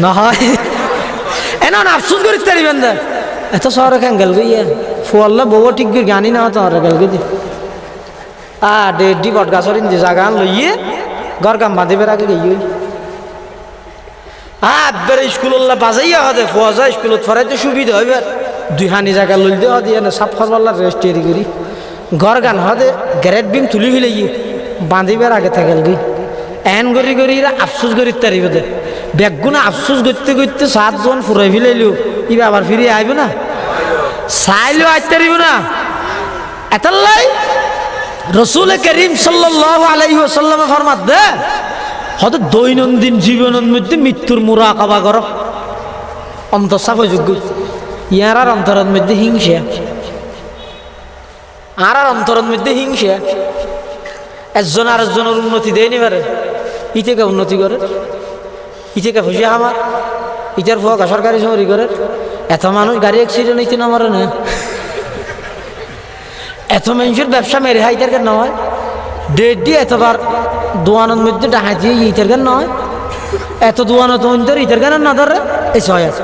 না হয় এন আফসোস করিস তারিবেন দে এত শহরে কেন গেল গিয়ে ফুয়াল্লা বউ ঠিক করে জানি না তো গেল গিয়ে ডেডি বট গাছর যে জায়গা লইয়ে ঘর কাম বাঁধিবে আগে গিয়ে বেড়ে স্কুল্লা বাজাইয়া হতে ফুয়া যায় স্কুলত ফরাইতে সুবিধা হইবে দুই হানি জায়গা লইল দিয়ে দিয়ে সাফ ফরবাল্লা রেস্ট এরি করি ঘর গান হদে গ্যারেট বিম তুলি ফেলে গিয়ে বাঁধিবার আগে থাকেল গি এন করি করি আফসোস করি তারিব দে ব্যাগুনা আফসোস করতে করতে 7 জন ফুরাই ফেলাইলিও ইবা আবার ফিরে আইব না চাইলেও আইতে পারিব না এতাল্লাই রসুল করিম সাল্লাল্লাহু আলাইহি ওয়াসাল্লাম ফরমাত দে হয়তো দৈনন্দিন জীবনের মধ্যে মৃত্যুর মুরাকাবা করো অন্তঃসাফযোগ্য ইয়ার অন্তরের মধ্যে হিংসা আর অন্তরের মধ্যে হিংসা একজন আর একজনের উন্নতি দেয়নি পারে ইটেকে উন্নতি করে ইটেকে খুশি আমার ইটার ফোকা সরকারি চাকরি করে এত মানুষ গাড়ি অ্যাক্সিডেন্ট হইতে না মারে না এত মানুষের ব্যবসা মেরে হয় ইটার কেন নয় ডেডি এতবার দোয়ানোর মধ্যে ডাহাইতে ইটার কেন নয় এত দোয়ানো তো ইটার কেন না ধরে এই ছয় আছে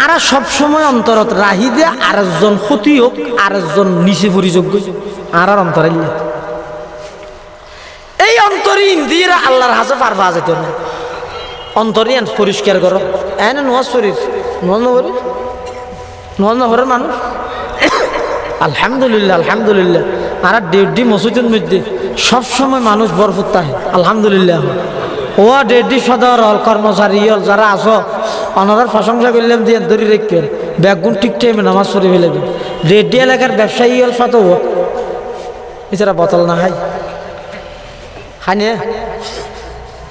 আর সবসময় অন্তরত রাহি দিয়ে আরেকজন ক্ষতি হোক আরেকজন নিচে পরিযোগ্য আর অন্তর এই অন্তরে ইন্দিরা আল্লাহর হাতে পারবা যেত না অন্তরে পরিষ্কার করো এনে নোয়াজ শরীর নোয়াজ নহরের মানুষ আলহামদুলিল্লাহ আলহামদুলিল্লাহ আর ডেডি মসজিদের মধ্যে সবসময় মানুষ বরফত থাকে আলহামদুলিল্লাহ ও ডেডি সদর কর্মচারী যারা আছো অনাদার প্রশংসা করলাম দিয়ে ধরে রেখেন ব্যাগুন ঠিক টাইমে নামাজ পড়ে ফেলে রেডি এলাকার ব্যবসায়ী হল শত এছাড়া বোতল না খাই হানি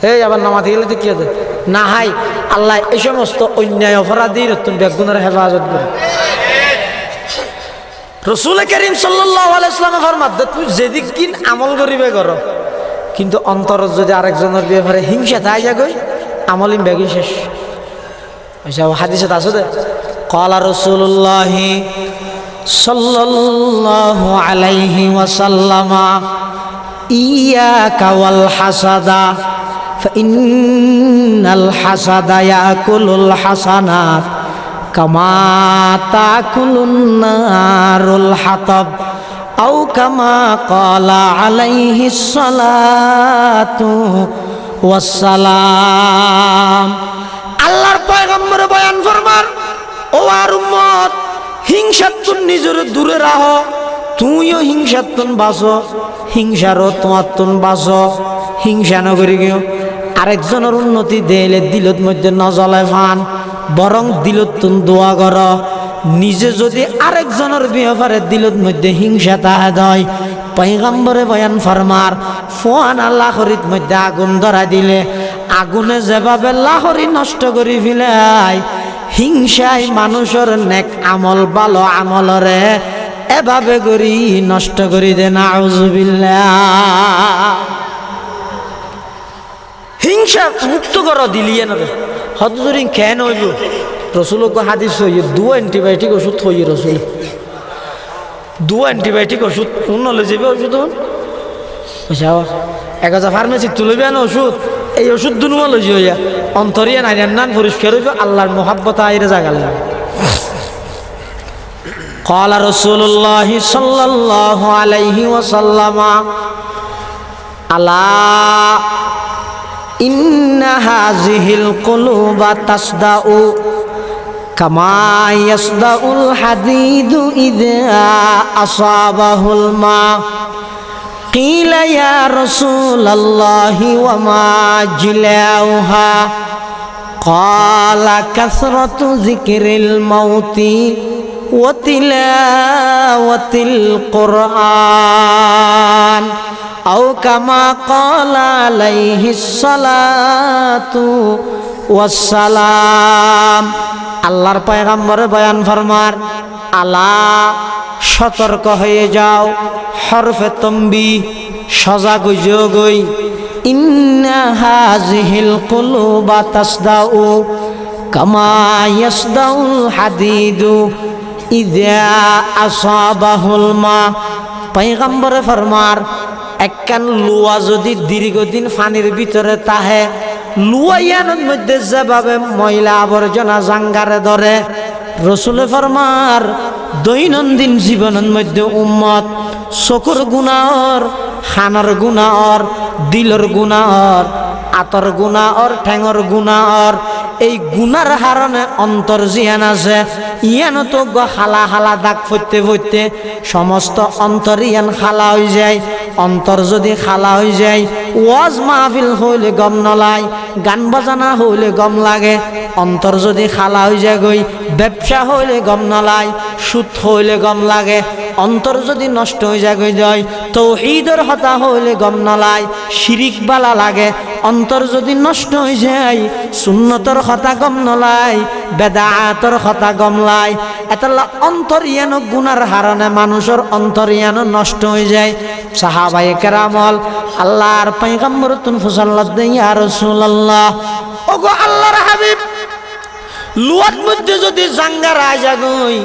এই আবার নামাতে গেলে তো কি আছে না হাই আল্লাহ এই সমস্ত অন্যায় অপরাধী নতুন ব্যাগুনের হেফাজত করে রসুল করিম সাল্লাল্লাহু আলাইহি ওয়াসাল্লাম ফরমাত তুই যেদিক কিন আমল করিবে করো কিন্তু অন্তর যদি আরেকজনের ব্যাপারে হিংসা তাই যাগই আমলিম ব্যাগি শেষ হাদিসে আছে দে ক্বালা রাসূলুল্লাহ সাল্লাল্লাহু আলাইহি ওয়াসাল্লাম ইয়াকা ওয়াল হাসাদা ফাইন্নাল হাসাদা ইয়াকুলুল হাসানাত কামা তাকুলুন নারুল হাতাব আও কামা ক্বালা আলাইহিস সালাতু ওয়াস সালাম আল্লাহর পয়গম্বর বয়ান ফরমান ও আর উম্মত হিংসাতুন নিজের দূরে রাখো তুইও হিংসাতুন বাঁচো হিংসারও তোমার তুন বাঁচো হিংসা নগরী গেও আরেকজনের উন্নতি দেলে দিলত মধ্যে নজলে ফান বরং দিলত তুন দোয়া কর নিজে যদি আরেকজনের ব্যাপারে দিলত মধ্যে হিংসা তাহা দেয় পয়গম্বরে বয়ান ফরমার ফোয়ান লাহরির মধ্যে আগুন ধরা দিলে আগুনে যেভাবে লাহরি নষ্ট করে ফেলায় হিংসায় মানুষের নেক আমল ভালো আমলরে এভাবে করি নষ্ট করি দে নাউজুবিল্লাহ হিংসা মুক্ত করো দিলিয়ে না হতজুরি কেন হইব রসুলক হাদিস হইয়ে 2 অ্যান্টিবায়োটিক ওষুধ হইয়ে রসুল 2 অ্যান্টিবায়োটিক ওষুধ নলে যাবে ওষুধ এক হাজার ফার্মেসি তুলবে না ওষুধ এই ওষুধ দুনুয়া লইজি হইয়া অন্তরিয়া নাই নান পরিষ্কার হইব আল্লাহর মোহাব্বত আইরে জাগালে قال رسول الله صلى الله عليه وسلم ألا إن هذه القلوب تصدأ كما يصدأ الحديد إذا أصابه الماء قيل يا رسول الله وما جلاؤها قال كثرة ذكر الموت وتلاوة القرآن أو كما قال عليه الصلاة والسلام আল্লাহর পয়গম্বর বয়ান ফরমার আলা সতর্ক হয়ে যাও হরফে তম্বি সজাগ হই ইন্না হাযিহিল কুলুবা তাসদাউ কামা ইয়াসদাউল হাদিদু ইযা আসাবাহুল মা পয়গম্বর ফরমার একখান লুয়া যদি দীর্ঘদিন পানির ভিতরে তাহে লুয়াইয়ানোর মধ্যে যেভাবে ময়লা আবর্জনা জাঙ্গারে ধরে রসুল ফরমার দৈনন্দিন জীবনের মধ্যে উম্মত চকুর গুনাহর খানার গুনাহর দিলর গুনাহর আতর গুনাহর ঠেঙর গুনাহর এই গুনার হারণে অন্তর জিয়ান আছে ইয়ানো তো হালা হালা দাগ ফুটতে ফুটতে সমস্ত অন্তর ইয়ান খালা হয়ে যায় অন্তর যদি খালা হয়ে যায় ওয়াজ মাহফিল হইলে গম নলায় গান বাজানা হইলে গম লাগে অন্তর যদি খালা হয়ে যায় গই ব্যবসা হইলে গম নলায় সুদ হইলে গম লাগে অন্তর যদি নষ্ট হয়ে যায় গই যায় তাওহীদের হতা হইলে গম নলায় শিরিক বালা লাগে অন্তর যদি নষ্ট হয়ে যায় সুন্নতর হতা গম নলায় বেদাআতর হতা গম লাই এতলা অন্তরিয়ানো গুনার হারণে মানুষের অন্তরিয়ানো নষ্ট হয়ে যায় সাহাবায়ে কেরামল আল্লাহর পয়গম্বর তুন ফুসাল্লাত ইয়া রাসূলুল্লাহ ওগো আল্লাহর হাবিব লুয়াত মধ্যে যদি জাঙ্গা রাজা গই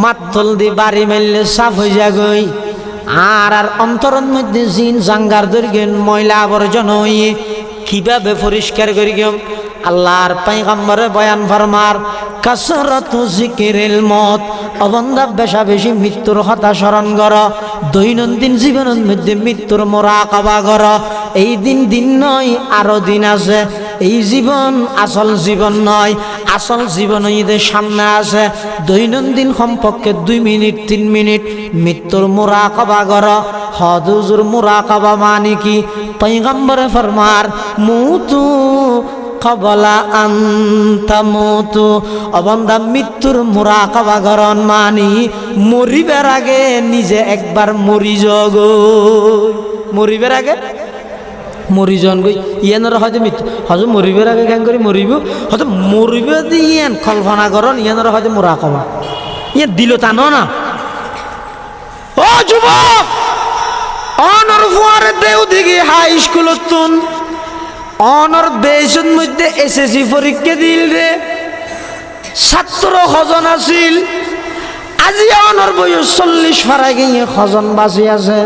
মাতল দি বাড়ি মেললে সাফ হয়ে যাগই আর অন্তরের মধ্যে জিন জাঙ্গার দর্গেন ময়লা আবর্জনা হইয়ে কিভাবে পরিষ্কার করি গেম আল্লাহর পয়গম্বরে বয়ান ফরমার কাসরাতু যিকিরিল মউত অবন্দা বেশা বেশি মৃত্যুর কথা স্মরণ কর দৈনন্দিন জীবনের মধ্যে মৃত্যুর মুরাকাবা কর এই দিন নয় আরো দিন আছে এই জীবন আসল জীবন নয় আসল জীবন ঈদের সামনে আছে দৈনন্দিন সম্পর্কে 2 মিনিট 3 মিনিট মৃত্যুর মুরাকাবা কর হুজুর মুরাকাবা মানে কি পয়গম্বরে ফরমার মুতু কবলা আন্তামুতু অবন্দা মৃত্যুর মুরাকাবা করন মানি মরিবার আগে নিজে একবার মরি যাগ মরিবার আগে মরিজন গই ইয়ানোর হয়তো মৃত্যু হয়তো মরিবার আগে কেন করি মরিব হয়তো মরিবে ইয়ান কল্পনা করন ইয়ানোর হয়তো মুরাকাবা ইয়ে দিল তা না ও যুবক অনর ফুয়ারে দেউ দিকে হাই স্কুলত তুন অনর দেশের মধ্যে এসএসসি পরীক্ষা দিল রে ছাত্র হজন আছিল আজি অনর বয়স 40 ফারা গিয়ে হজন বাঁচি আছে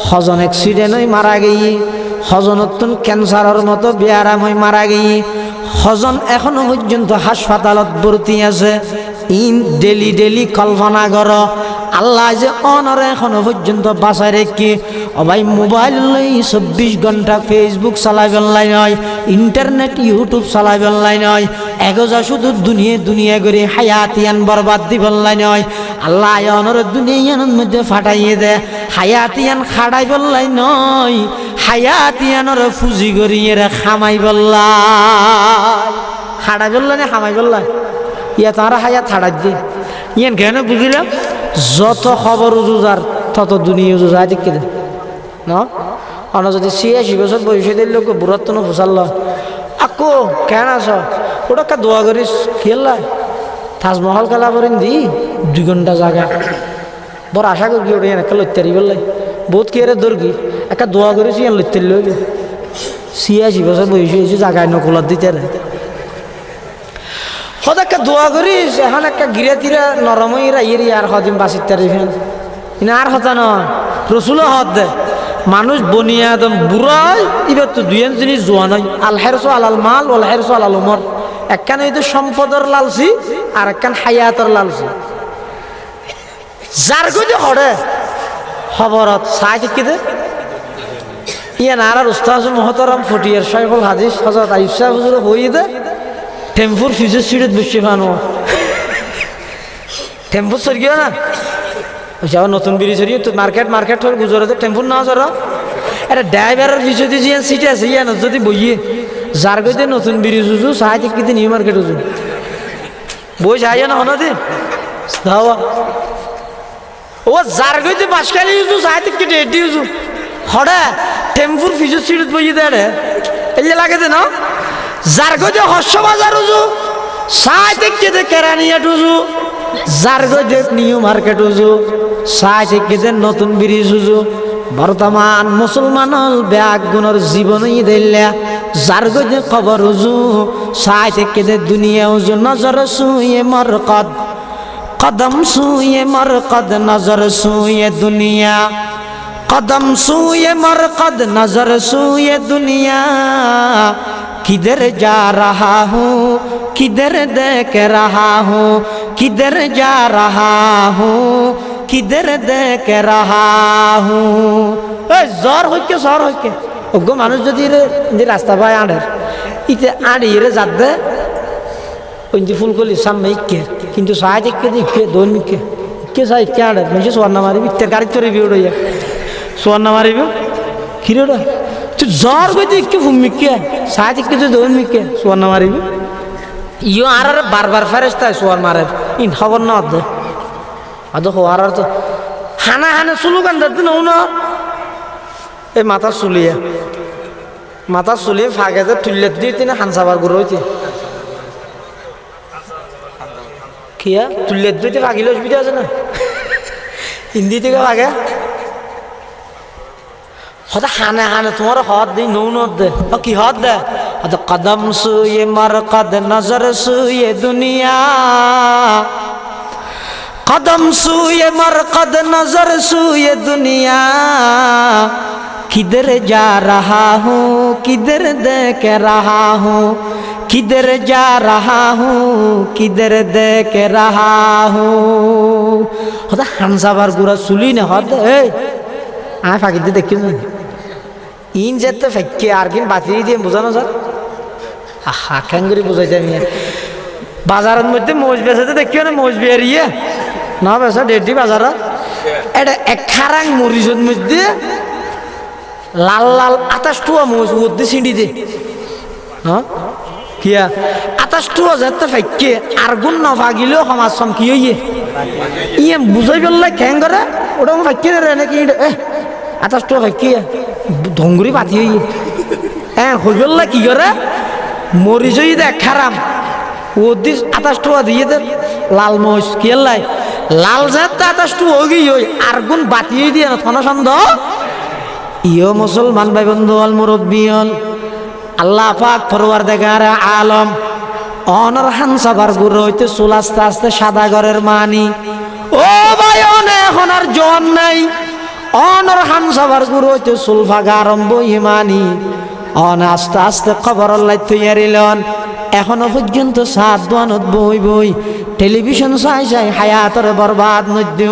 হজন অ্যাক্সিডেন্ট হয়ে মারা গিয়ে হজনতুন ক্যান্সারের মতো বেয়ারাম হয়ে মারা গিয়ে হজন এখনো পর্যন্ত হাসপাতালত ভর্তি আছে ইন ডেলি কল্পনা কর আল্লাহ যে অনরে এখনো পর্যন্ত বাঁচায় রেখে ভাই মোবাইল লই 24 ঘন্টা ফেসবুক চালাইবে অনলাইন হয় ইন্টারনেট ইউটিউব চালাইবে অনলাইন হয় এগোজা শুধু দুনিয়া করে হায়াতিয়ান বরবাদ দিব অনলাইন হয় আল্লাহ অনর দুনিয়ার মধ্যে ফাটাইয়ে দে হায়াতিয়ান খাড়াই বললাই নয় হায়াতিয়ানর ফুজি করিয়ে খামাই বললা হাড়াই বললা না খামাই বললা ইয়া তারা হায়াত হাড়াই দিয়ে ইয়ান কেন বুঝিলাম যত খবর উজুজার তত দুনিয়া উজু যায় দেখে দেয় না অন্য যদি 86 বছর বয়সে দিল লোক বুড়াত্ম না ফুসাল্ল আকো কেন আস ওটা কা দোয়া করিস খেললা তাজমহল খেলা করেন দি 2 ঘন্টা জায়গা বড় আশা করি ওটা একটা লইতারি বললাই বহুত কি এর দরকি একটা দোয়া করেছি ইয়ান লইতারি লইবে 86 বছর বয়সে হয়েছে জায়গায় নকলার দিতে রে হদ একটা দোয়া করিস এখন একটা গিরা তিরা নরমইরা ইয়েরি আর হদিন বাসির তারিফেন ইনা আর হতা নয় রসুলও হদ দে মানুষ বনিয়া একদম বুড়াই এবার তো দুই জিনিস জোয়ান হয় আল হেরসো আলাল মাল ওল হেরসো আলাল উমর একখান এই তো সম্পদর লালসি আর একখান হায়াতর লালসি যার গতি হরে খবরত চাই ঠিক দে ইয়া নারার উস্তাদ মহতরম ফটিয়ার শাইখুল হাদিস হযরত আইয়ুব সাহেব হুজুর হই দে টেম্পুর ফিজের সিটত বসে ফানো টেম্পুর সর গিয়া না যাও নতুন ব্রিজ হরিয়ে তো মার্কেট হল গুজরাতে টেম্পুর না জরা এটা ড্রাইভারের পিছু দিয়ে যে সিট আছে ইয়া না যদি বইয়ে যার গইতে নতুন ব্রিজ উজু সাহায্য কিন্তু নিউ মার্কেট উজু বই যায় না হনা দিন দাওয়া ও যার গইতে বাসকালি উজু সাহায্য কিন্তু এডি উজু হড়া টেম্পুর পিছু সিটত বইয়ে দেড়ে এই লাগে দে না যার গইতে হর্ষ বাজার উজু সাহায্য কিন্তু কেরানিয়া উজু যার গইতে নিউ মার্কেট উজু সাই থেকে নতুন ব্রিজ উজু বর্তমান মুসলমান ব্যাগ গুণর জীবনই দিল্লা যার গজে খবর উজু সাই থেকে দুনিয়া উজু নজর সুয়ে মরকদ কদম সুয়ে মরকদ নজর সুয়ে দুনিয়া কদম সুয়ে মরকদ নজর সুয়ে দুনিয়া किधर जा रहा हूँ किधर देख रहा हूँ किधर जा रहा हूँ किधर देख रहा हूँ জ্বর হইকে অজ্ঞ মানুষ যদি রাস্তা পায় আড়ের ইতে আড়িয়ে যাত দে ওই ফুলকলি সামনে ইকে কিন্তু সাহায্য ইকে ইকে দোন ইকে ইকে সাহ ইকে আড়ের মানুষ সোয়ান্না মারিবি ইতের গাড়ি চড়িবি ওড়াইয়া সোয়ান্না মারিবি কিরে ওটা তুই জ্বর গইতে ইকে ভূমিকে সাহায্য ইকে তুই দোন মিকে সোয়ান্না মারিবি ইও আর বারবার ফেরেস্তায় সোয়ার মারে ইন খবর না দে আদো হওয়ার তো হানা হানা সুলুকান ধরতে নৌ না এই মাথার চুলিয়ে ফাঁকে তুললে দিয়ে তিনি হানসাবার গুরু হইতে কিয়া তুললে দিতে ফাঁকিলে অসুবিধা আছে না হিন্দি থেকে ফাঁকে হয়তো হানে হানে তোমার হদ দিই নৌ নত দে কি হদ দে হয়তো কদম সুয়ে মর কদ নজর সুয়ে দুনিয়া कदम सूए मरकद नजर सूए दुनिया किधर जा रहा हूँ किधर देख रहा हूँ किधर जा रहा हूँ किधर देख रहा हूँ होता हंसाबार गुरा सुली ने होता है आ फाकी दे देखियो ना इन जत्ते फक्के आर्किन बाती दिए बुझा ना सर आहा कंगरी बुझा जाए बाजारन में तो मौज बेचते देखियो ना मौज बेरिए না বেসা ডেডি বাজার এটা এক খারাং মরিচের মধ্যে লাল লাল 28 টুয়া মরিচ মধ্যে ছিঁড়ি দে হ্যাঁ কিয়া 28 টুয়া যেতে ফাইকে আর গুণ না ভাগিলেও সমাজ চমকি হইয়ে ইয়ে বুঝাই পেলে কেন করে ওটা ফাইকে রে নাকি 28 টুয়া ফাইকে ধঙ্গুরি পাতি হইয়ে হ্যাঁ হই পেলে কি করে মরিচ হই দে খারাম ওদি 28 টুয়া দিয়ে দে লাল মরিচ কি লাই লাল জাতটা 28 টু হগি হই আর গুণ বাতিয়ে দিয়ে না থানা সন্দেহ ইও মুসলমান ভাই বন্ধু আল মুরব্বিয়ন আল্লাহ পাক পরওয়ারদিগার আলম অনর হানসাবার গুরু হইতে চুল আস্তে আস্তে সাদা ঘরের মানি ও ভাই অনে এখন আর জন নাই অনর হানসাবার গুরু হইতে চুল ভাগা আরম্ভ ইমানি অন আস্তে আস্তে খবর আল্লাহ তৈয়ারিলন এখনো পর্যন্ত সাত দোয়ানত বই টেলিভিশন চাই হায়াতর বরবাদ মধ্যে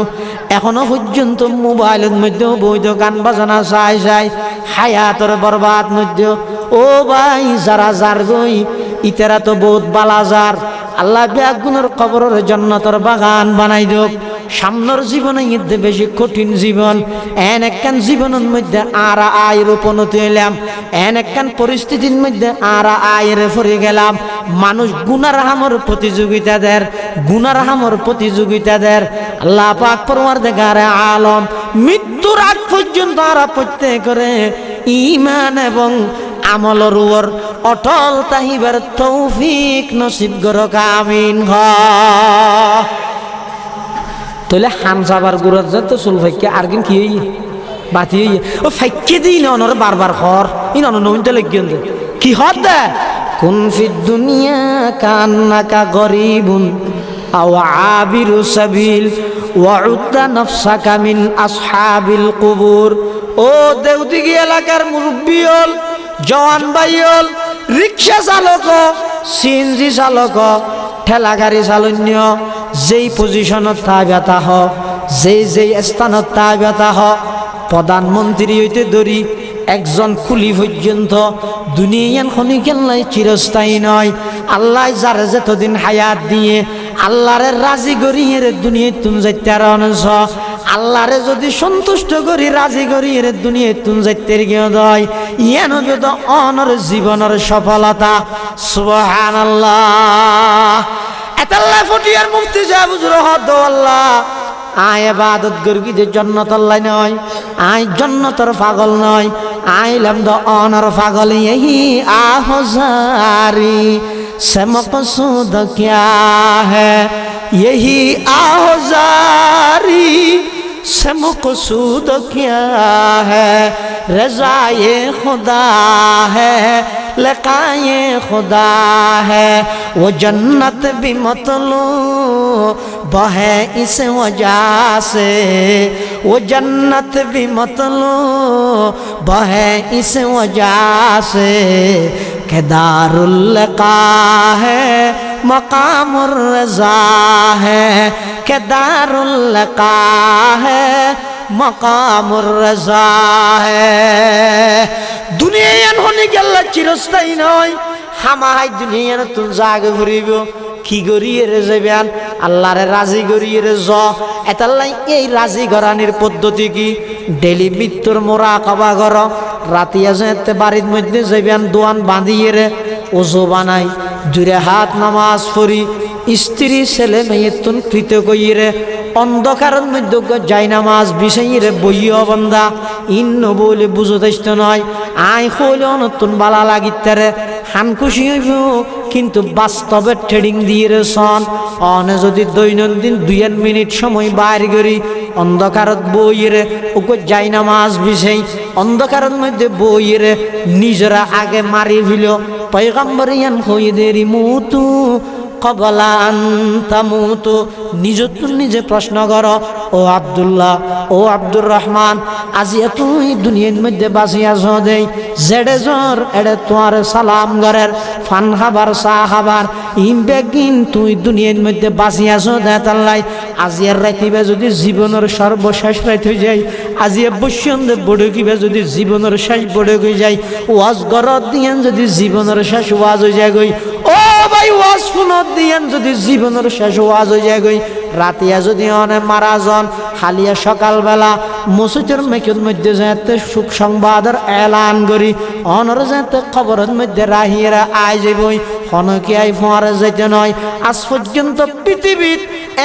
এখনো পর্যন্ত মোবাইলের মধ্যে বৈধ গান বাজনা চাই হায়াতর বরবাদ মধ্যে ও ভাই যারা যার গই ইতেরা তো বহুত বালাজার আল্লাহ বেগুনের কবরের জান্নাতের বাগান বানাই দিক সামনের জীবনে ইদ্দে বেশি কঠিন জীবন এন একখান জীবনের মধ্যে আরা আয়ের উপনতি হইলাম এন একখান পরিস্থিতির মধ্যে আরা আয়ের ফরে গেলাম মানুষ গুনার হামর প্রতিযোগিতা দের আল্লাহ পাক পরওয়ারদিগারে আলম মৃত্যুর আগ পর্যন্ত আরা প্রত্যেক করে ঈমান এবং আমলের উপর অটল তাহিবার তৌফিক নসিব করক আমিন তাহলে হামসাবার গুরত যত চুল ফাইকে আর কিন কি বাতি ও ফাইকে দিই না অনর বারবার খর ইন অন নইনতে লাগিয়ে কি হত দে কুন ফিদ দুনিয়া কান্নাকা গরিবুন আও আবিরু সাবিল ওয়াউদ্দা নাফসাকা মিন আসহাবিল কুবুর ও দেউদিগি এলাকার মুরব্বী হল জওয়ান ভাই হল রিক্সা চালক সিএনজি চালক ঠেলা গাড়ি চালন্য যেই পজিশনত তাইবাতা হ যেই স্থানত তাইবাতা হ প্রধানমন্ত্রী হইতে ধরি একজন কুলি পর্যন্ত দুনিয়ান খনিকেল্লাই চিরস্থায়ী নয় আল্লাহ যারে যতদিন হায়াত দিয়ে আল্লাহরে রাজি করিয়ে দুনিয়ায় তুমি যাইতে আর অনস আল্লাহরে যদি সন্তুষ্ট করি রাজি করি এর দুনিয়ায় তুমি যাইতে গিয়ে দয় ইয়ানো যত অনর জীবনের সফলতা সুবহানাল্লাহ এতাল্লাহ ফটিয়ার মুফতি সাহেব হুজুর হদ আল্লাহ আয় ইবাদত করি যে জান্নাত আল্লাহ নয় আয় জান্নাতের পাগল নয় আইলাম দ অনর পাগল यही आहोजारी से मकसूद क्या है यही आहोजारी से मकसूद क्या है रज़ाए खुदा है लकाए खुदा है वो जन्नत भी मतलूब है इस वजह से वो जन्नत भी मतलूब है इस वजह से के दारुल लका है मकामुर रज़ा है के दारुल लका है मकामुर रज़ा है दुनिया होने गल्ला चिरस्থায়ী নয় হামাহাই দুনিয়া তুন জাগ ঘুরিব কি করিয়ে রে যাবেন আল্লাহরে রাজি করিয়ে রে জ এতাল্লাই এই রাজি করানির পদ্ধতি কি ডেলি মৃত্যুর মুরাকাবা কর রাতিয়া যেতে বাড়ির মধ্যে যাবেন দোয়ান বাঁধিয়ে রে ওযু বানাই দুরে হাত নামাজ পড়ি স্ত্রী ছেলে মেয়ে তুন কৃত কইরে অন্ধকারের মধ্যে যাই নামাজ বিছাইরে বইয় বন্দা ইন্ন বলে বুঝতেষ্ট নয় আই হইলে নতুন বালা লাগিতারে হান খুশি হইব কিন্তু বাস্তবে ট্রেডিং দিয়ে রে সন অনে যদি দৈনন্দিন 2 মিনিট সময় বাইর করি অন্ধকারত বইরে ওকে যাই নামাজ বিছাই অন্ধকারের মধ্যে বইরে নিজরা আগে মারি ফিল পয়গম্বর ইয়ান হইদেরি মুতু কবলা আনতামুতু নিজে প্রশ্ন কর ও আব্দুল্লাহ ও আব্দুর রহমান আজি তুই দুনিয়ার মধ্যে বাঁচিয়া দেই জেডে জ্বর এডে তোমার সালাম ঘরের ফান খাবার চা খাবার ইমবেগিন তুই দুনিয়ার মধ্যে বাঁচিয়া দেতাল্লাই আজিয়ার রাতিবে যদি জীবনের সর্বশেষ রাত হয়ে যায় আজি বসন্দে বড়কিবে যদি জীবনের শেষ বড়ক হয়ে যায় ওয়াজ গরত দিয়েন যদি জীবনের শেষ ওয়াজ হয়ে যায় গই ও ভাই ওয়াজ শুনত দিয়েন যদি জীবনের শেষ ওয়াজ হয়ে যায় গই রাতিয়া যদি অনে মারা যান হালিয়া সকালবেলা মসজিদের মেকের মধ্যে যাতে সুখ সংবাদের এলান করি অনর যাতে খবরের মধ্যে রাহিয়েরা আই যাবই হনকে আই ফোয়ারে যেতে নয় আজ পর্যন্ত পৃথিবীত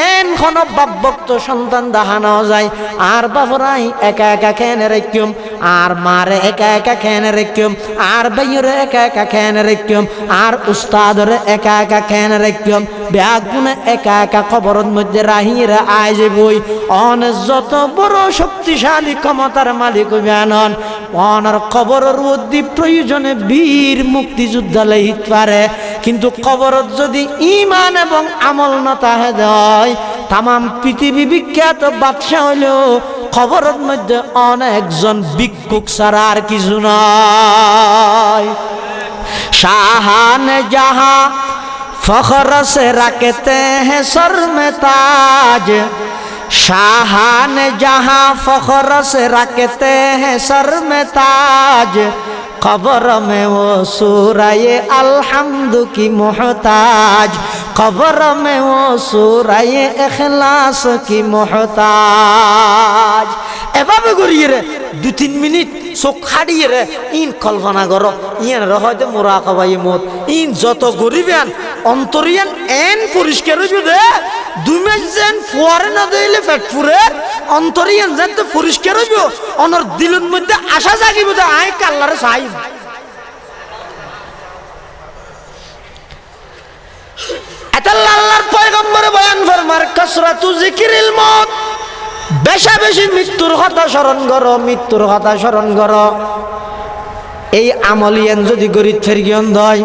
এন খন বাপভক্ত সন্তান দেখানো যায় আর বাবরাই একা একা খেনে রেখম আর মারে একা একা খেনে রেখম আর ভাইয়রে একা একা খেনে রেখম আর উস্তাদরে একা একা খেনে রেখম ব্যাগুনে একা একা খবরের মধ্যে রাহিয়েরা আই যাবই অন যত বড় শক্তিশালী ক্ষমতার মালিক হইবেন অনার খবরের মধ্যে প্রয়োজনে বীর মুক্তিযোদ্ধা লইতে পারে কিন্তু খবরত যদি ঈমান এবং আমল না তাহে দেয় তাম পৃথিবী বিখ্যাত বাদশা হইলেও খবরের মধ্যে অনেকজন ভিক্ষুক ছাড়া আর কিছু নয় শাহানে জাহাं फख्र से रखते हैं सर में ताज शाहान जहां फख्र से रखते हैं सर में ताज खबर में वो सूराए अलहम्दु की मोहताज, खबर में वो सूराए इखलास की मोहताज। এভাবে করিয়ে রে 2-3 মিনিট চোখ খাড়িয়ে রে ইন কল্পনা করো ইন হয়তো মুরাকাবাই মত ইন যত গরিবেন অন্তরিয়ান এন পরিষ্কার হইবে দে দুমেজ যেন ফুয়ারে না দিলে পেট ফুরে অন্তরিয়ান যেন তো পরিষ্কার হইবে অনর দিলের মধ্যে আশা জাগিবে দে আই কাল্লারে চাই। এটা আল্লাহর পয়গম্বরে বয়ান ফরমার কাসরাতু যিকরিল মউত, বেশা বেশি মৃত্যুর কথা স্মরণ করো, মৃত্যুর কথা স্মরণ করো। এই আমলিয়ান যদি গরিব ফেরগিয়ন দয়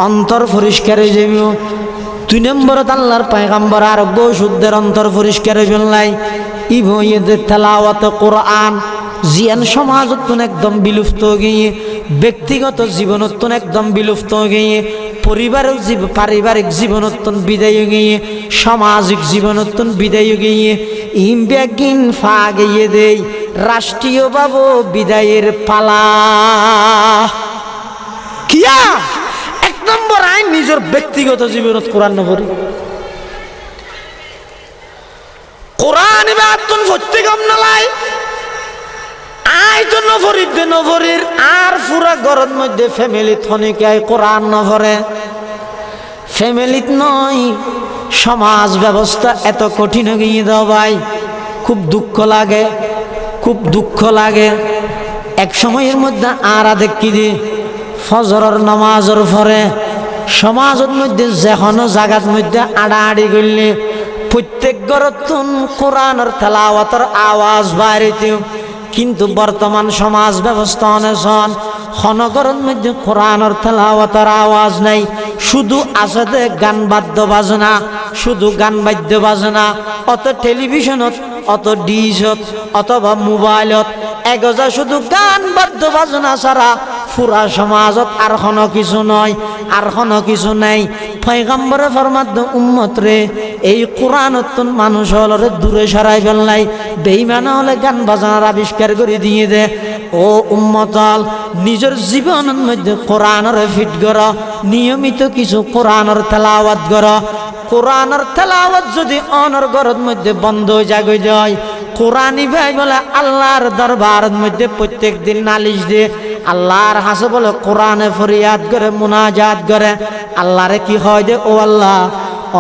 অন্তর পরিষ্কার হয়ে যাবে। 2 নম্বরত আল্লাহর পয়গম্বর আরোগ্য শুদ্ধের অন্তর পরিষ্কার হয়ে নাই ইবইদের তেলাওয়াত কোরআন জিয়ান সমাজত একদম বিলুপ্ত গিয়ে, ব্যক্তিগত জীবনত একদম বিলুপ্ত গিয়ে, পারিবারিক জীবনত বিদায় গিয়ে, সামাজিক জীবনত বিদায় গিয়ে, ইমব্যাগিন ফা গিয়ে দেই রাষ্ট্রীয়ভাবে বিদায়ের পালা। কিয়া 1 নম্বর আইন নিজের ব্যক্তিগত জীবনত কোরআন নপড়ি, কোরআন ইবাদতুন প্রত্যেকম নালাই আই তো নভরির আর পুরা ঘরের মধ্যে ফ্যামিলি থনিকায় কোরআন নভরে। ফ্যামিলিত নয় সমাজ ব্যবস্থা এত কঠিন হয়ে গিয়ে দাও ভাই, খুব দুঃখ লাগে, খুব দুঃখ লাগে। এক সময়ের মধ্যে আরা দেখি দি ফজরের নামাজের পরে সমাজের মধ্যে যেখানো জায়গার মধ্যে আড়াআড়ি করলে প্রত্যেক ঘরতুন কোরআনের তেলাওয়াতের আওয়াজ বাইরেতেও, কিন্তু বর্তমান সমাজ ব্যবস্থা অনেক খনগরের মধ্যে কোরআনের তেলাওয়াতের আওয়াজ নাই, শুধু আছে দে গান বাদ্য বাজনা, শুধু গান বাদ্য বাজনা। অত টেলিভিশনত, অত ডিজত, অথবা মোবাইলত এগজা শুধু গান বাদ্য বাজনা ছাড়া পুরা সমাজত আর কোনো কিছু নয়, আর কোনো কিছু নাই। পয়গম্বরে ফরমাদ উম্মত রে এই কোরআনতুন মানুষ হলরে দূরে সরাই ফেললাই, বেঈমান হলে গান বাজনার আবিষ্কার করে দিয়ে দে। ও উম্মতল নিজের জীবনের মধ্যে কোরআনের ফিট কর, নিয়মিত কিছু কোরআনের তেলাওয়াত কর। কোরআনের তেলাওয়াত যদি অনর ঘরের মধ্যে বন্ধ হয়ে যায়, কোরআনই ভাই বলে আল্লাহর দরবারের মধ্যে প্রত্যেক দিন নালিশ দিয়ে আল্লাহর হাসে বলে কোরআনে ফরিয়াদ করে, মুনাজাত করে। আল্লাহরে কি হয় দে ও আল্লাহ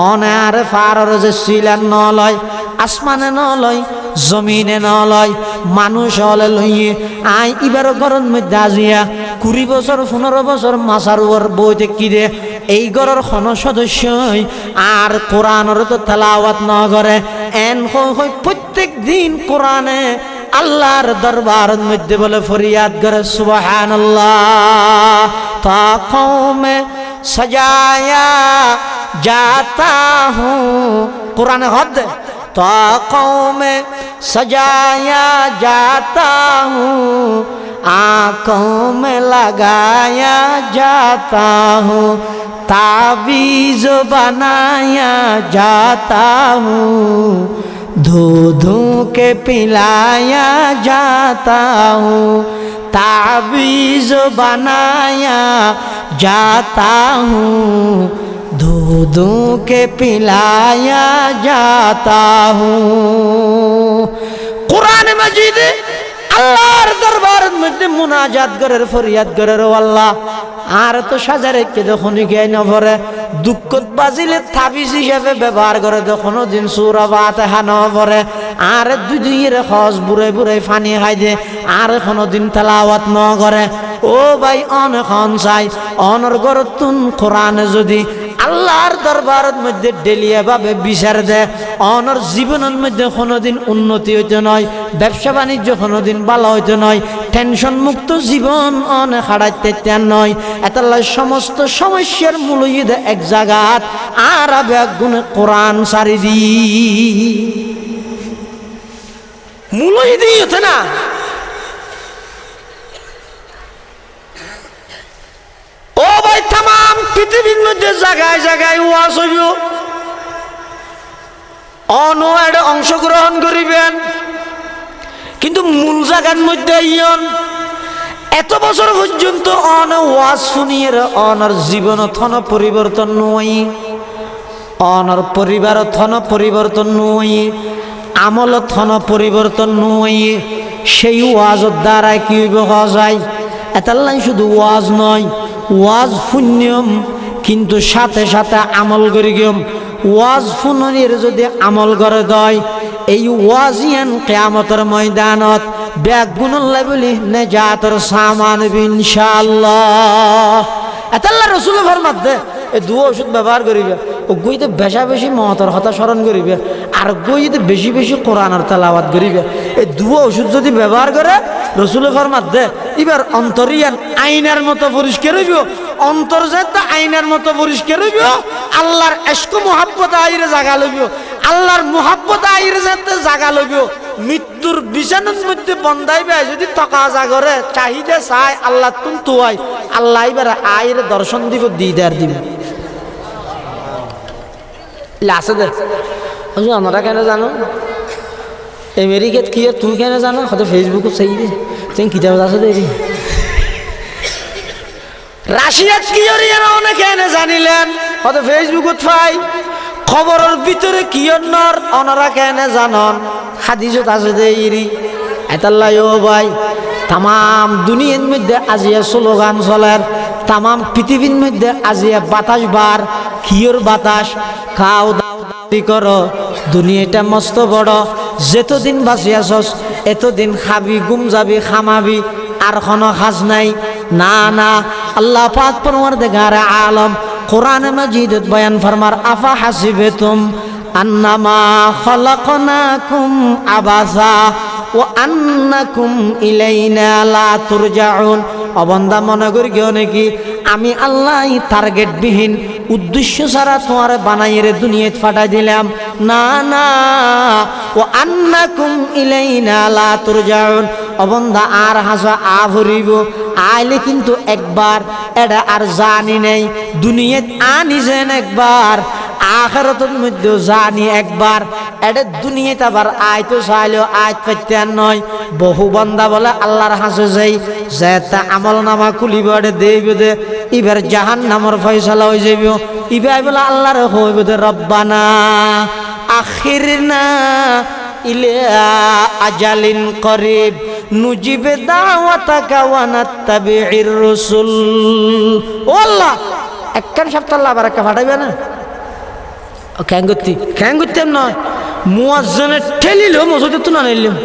অনারে ফারর যে সিলান ন লয়, আসমানে ন লয়, জমিনে ন লয়, মানুষ হলে লইয়ে আই এবার ঘরের মধ্যে আজিয়া 20 বছর 15 বছর মাসার উপর বইতে কি দে এই ঘরের কোন সদস্যই আর কোরআনের তো তেলাওয়াত ন করে। এন হয় প্রত্যেক দিন কোরআনে আল্লাহর দরবারের মধ্যে বলে ফরিয়াদ করে সুবহানাল্লাহ। তা কওমে সজায়া जाता हूँ, कुरान हद तो आँखों में सजाया जाता हूँ, आँखों में लगाया जाता हूँ, ताबीज बनाया जाता हूँ, धो के पिलाया जाता हूँ, ताबीज बनाया जाता हूँ, धो के पिलाया जाता हूँ। कुरान मजीद আল্লাহর দরবারের মধ্যে মুনাজাত করে ফরিয়াদ করে ও আল্লাহ আর তো সাজারে কে যখন গিয়ে নভরে দুঃখত বাজিলে তাবিজ হিসেবে ব্যবহার করে যখন দিন সূরা ফাতিহা নভরে আর দুইয়ের খস বুড়ে বুড়ে পানি খাই দে আর কোনদিন তেলাওয়াত ন করে। ও ভাই অনখন চাই অনর গরতুন কোরআনে যদি আল্লাহর দরবারের মধ্যে ডেলিয়া ভাবে বিচার দেয় অনর জীবনের মধ্যে কোনোদিন উন্নতি হইতে নয়, ব্যবসা বাণিজ্য কোনোদিন ভালো হইতে নয়, টেনশন মুক্ত জীবন অনেক হারাইতে তেন নয়। এতাল্লাহ সমস্ত সমস্যার মূল এক জায়গাত আর গুণে কোরআন সারি দি মূল হইতে না। ও ভাই তাম পৃথিবীর মধ্যে জায়গায় জায়গায় ওয়াজ হইব, অনওয়ার্ডে অংশগ্রহণ করিবেন, কিন্তু মূল জায়গার মধ্যে ইয়ন এত বছর পর্যন্ত অন ওয়াজ শুনিয়ে অনার জীবন থন পরিবর্তন নয়, অনার পরিবার থন পরিবর্তন নয়, আমল থন পরিবর্তন নয়। সেই ওয়াজের দ্বারাই কি হওয়া যায়? এতাল্লাই শুধু ওয়াজ নয়, ওয়াজ পুণ্যম, কিন্তু সাথে সাথে আমল করি গিয়ম। ওয়াজ ফুনের যদি আমল করে দেয়, এই ওয়াজিয়ান কিয়ামতের ময়দানত ব্যাগুনুল্লাহ বলি নেজাতর সামান ইনশাআল্লাহ। এতাল্লাহ রাসূল ফরমাতে এই দুয়া ওষুধ ব্যবহার করিবে, ও গইতে বেশা বেশি মহতর কথা স্মরণ করিবে, আর গইতে বেশি বেশি কোরআনের তেলাওয়াত করিবে। এই দুয়া ওষুধ যদি ব্যবহার করে রাসূল ফরমাতে এবার অন্তরিয়ান আইনার মতো পরিষ্কার হইব, অন্তর যেটা আইনার মতো পরিষ্কার হইব। আল্লাহর ইশক মুহাব্বত আইরে জাগা লইব, আল্লাহর মুহাব্বত আইরে যেতে জাগা লইব। মৃত্যুর বিছানার মধ্যে বন্ধাইবে যদি তকা জাগরে চাহিদা চাই আল্লাহ তুম তুয়াই, আল্লাহ এবার আইরে দর্শন দিব, দিদার দিব। আছে দে আমরা কেন জানো আমেরিকাত কি তুই কেন জানো? হয়তো ফেসবুকত চাই দে তুই কিতাব আছে দে। রাশিয়াত কি অনেকে এনে জানিলেন, হয়তো ফেসবুকত পাই। খবরের ভিতরে কি অনারা কেন জানন? হাদিসত আছে দে ইরি এতাল্লাই ও ভাই। তাম দুনিয়ার মধ্যে আজিয়া স্লোগান চলের, তাম পৃথিবীর মধ্যে আজিয়া বাতাস বার। কিয়র বাতাস? খাও দাওয়া করো, দুনিয়াটা মস্ত বড়, যেতদিন বাঁচি আসস এতদিন খাবি, গুম যাবি, খামাবি, আর কোনো খাজ নাই। না না, আল্লাহ পাক পরওয়ারদিগার আলম কোরআনে মাজিদত বয়ান ফরমার, আফা হাসিবেতুম আন্নামা খলাকনাকুম আবাসা ও আন্নাকুম ইলাইনা লা তুরজাউন। অবন্দা মনে করি কেউ নাকি আমি আল্লাহ টার্গেট বিহীন উদ্দেশ্য ছাড়া তোমার বানাইরে দুনিয়াত ফাটাই দিলাম? না না, ও আন্নাকুম ইলাইনা লা তুরজাউন। অবন্দা আর হাসা আভরিব আইলে কিন্তু একবার, এটা আর জানি নেই। দুনিয়াত আনিছেন একবার, আখিরাতের মধ্যে জানি একবার। এটা দুনিয়াতে আবার আইতো চাইলেও আইত পাইতেন নয়। বহু বান্দা বলে আল্লাহর হাসে যাই, যেটা আমল নামা খুলিব এটা দেব দে, এবার জাহান্নামের ফয়সালা হয়ে যাইব। ইবার বলে আল্লাহর হইব দে, রব্বানা আখিরনা ইলা আজালিন করিব নুজিবে দাওয়াতাকা ওয়া নাত্তাবিউর রাসূল। ও আল্লাহ, একখান সপ্তাহ আল্লাহ আবার একটা ফাটাইবে না? ক্যাং করতাম নয়, মুয়াজ্জিনে ঠেলিল মসজিদে তো না নিলাম।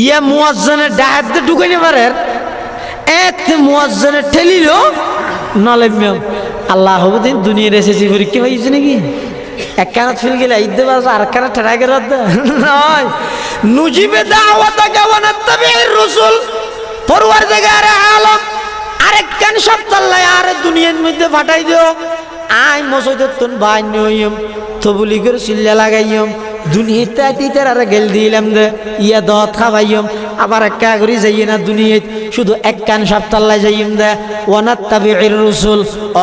ইয়া মুয়াজ্জিনে ডাহাতে ঢুকাইতে পারে, এক মুয়াজ্জিনে ঠেলিল নলেম। আল্লাহ হবে দিন দুনিয়ার এসেছি পরীক্ষা হয়েছে নাকি? এক কানাত ফিল গেলে ঈদ বাজা, আর কানাত ঠেড়াই গেল নয়। নুজিবে দাওয়াতাকা ওয়া নাত্তাবিউর রাসূল। পরওয়ারদিগার আলম আরেক কান সপ্তাহ আর দুনিয়ার মধ্যে ফাটাই দিও। আই মসজিদের তুন বাইন হইম, তবুলি করে চিল্লা লাগাইম, দুনিয়াতে আইতে আর গেল দিলাম দে, ইয়া দত খাবাইম, আবার একা করে যাইয়ে না দুনিয়াত, শুধু এক কান সপ্তাহ যাইম দে। ওয়া নাত্তাবিউর রাসূল,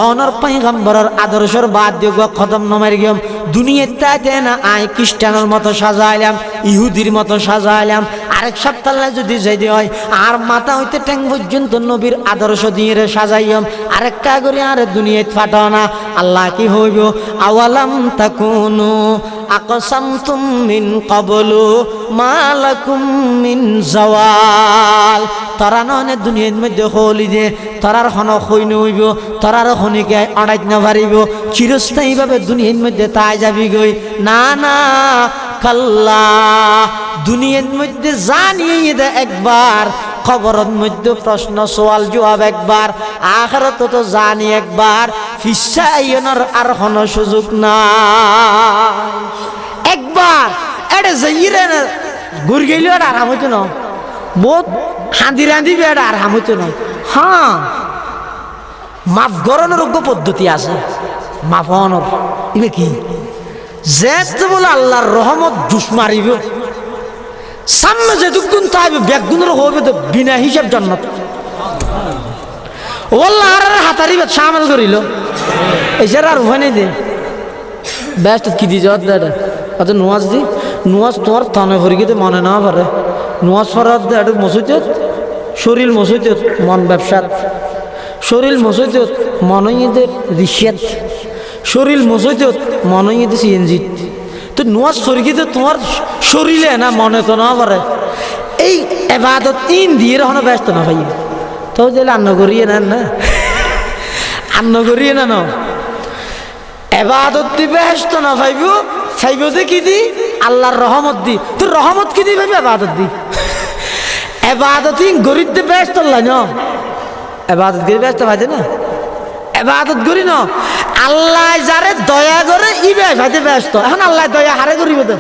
অনর পয়গম্বরের আদর্শের বাদ দিয়ে খতম নমার গিয়ম। দুনিয়াতে আইতে না আই খ্রিস্টানের মতো সাজাইলাম, ইহুদির মতো সাজাইলাম। আরেক সপ্তাহ যদি যাইতে হয় আর মাথা হইতে ট্যাং পর্যন্ত নবীর আদর্শ দিয়ে সাজাইম, আরেক কাগরে আর দুনিয়াত ফাটাও না। আল্লাহ কি হইব? আওয়ালাম তাকুনু আকসামতুম মিন ক্বাবলু মা লাকুম মিন জাওয়াল। তারা ননে দুনিয়ার মধ্যে হলি যে তারার হন হইন হইব, তারার হনিকে অড়াইত না পারিব, চিরস্থায়ীভাবে দুনিয়ার মধ্যে তাই যাবি গই। না না, কাল্লা, দুনিয়ার মধ্যে জানিয়ে দে একবার, খবরের মধ্যে প্রশ্ন সওয়াল জবাব একবার, আখিরাত তো জানি একবার, ফিসাইয়নের আর কোনো সুযোগ না। একবার এটা যাইরে না ঘুরে গেলে আর আরাম হইতো না, বহুত হাঁদি রাঁধিবে এটা আরাম হইতো না। হ্যাঁ, মাফ গরনের যোগ্য পদ্ধতি আছে, মাফ হওয়ানোর। ইবে কি যে বলে আল্লাহর রহমত জুস মারিব, সামনে যে দুগুণ তাইবে ব্যাগুনের হইবে তো বিনা হিসাব জান্নাত। ওল্লাহ আর হাতারি সামাল করিল, এছাড়া আর উভয় নেই দে ব্যস্ত কি দিয়ে যাওয়ার দে অত নোয়াজ দি, নোয়াজ তোমার থানে ভরি গিয়ে মনে না পারে, নোয়াজ ফরাত দে এটা মসজিদ শরীর মসজিদ মন ব্যবসাত, শরীর মসজিদ মনইদের রিসিয়াত, শরীর মসজিদ মনইদের সিএনজিত। তো নোয়াজ শরীর তোমার শরীরে না মনে তো না পারে এই এবাদত ইন দিয়ে হনো ব্যস্ত না ভাই তো দিলে আন্ন করিয়ে নেন না আন্ন করিয়ে না ন এবাদত দি ব্যস্ত না ভাইব চাইব যে কি দি আল্লাহর রহমত দি তোর রহমত কি দি ভাবি এবাদত দি এবাদত গরিব দিয়ে ব্যস্ত ন এবাদত গরি ব্যস্ত ভাইছে না এবাদত করি ন আল্লাহ যারে দয়া করে ই ভাইতে ব্যস্ত এখন আল্লাহ দয়া হারে করিব তো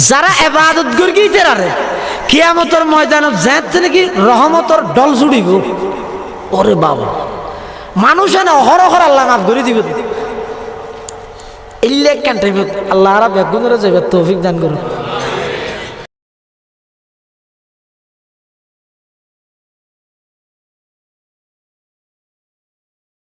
যারা এবাদত করি গিয়েছে আরে কিয়ামতের ময়দানত যাতে নাকি রহমতর ডল জুড়িব ওরে বাবা মানুষ এনে অহরহর আল্লাহ মাফ করে দিব ইল্লে কেন আল্লাহ আর বেগুনের যাবে তৌফিক দান করুন।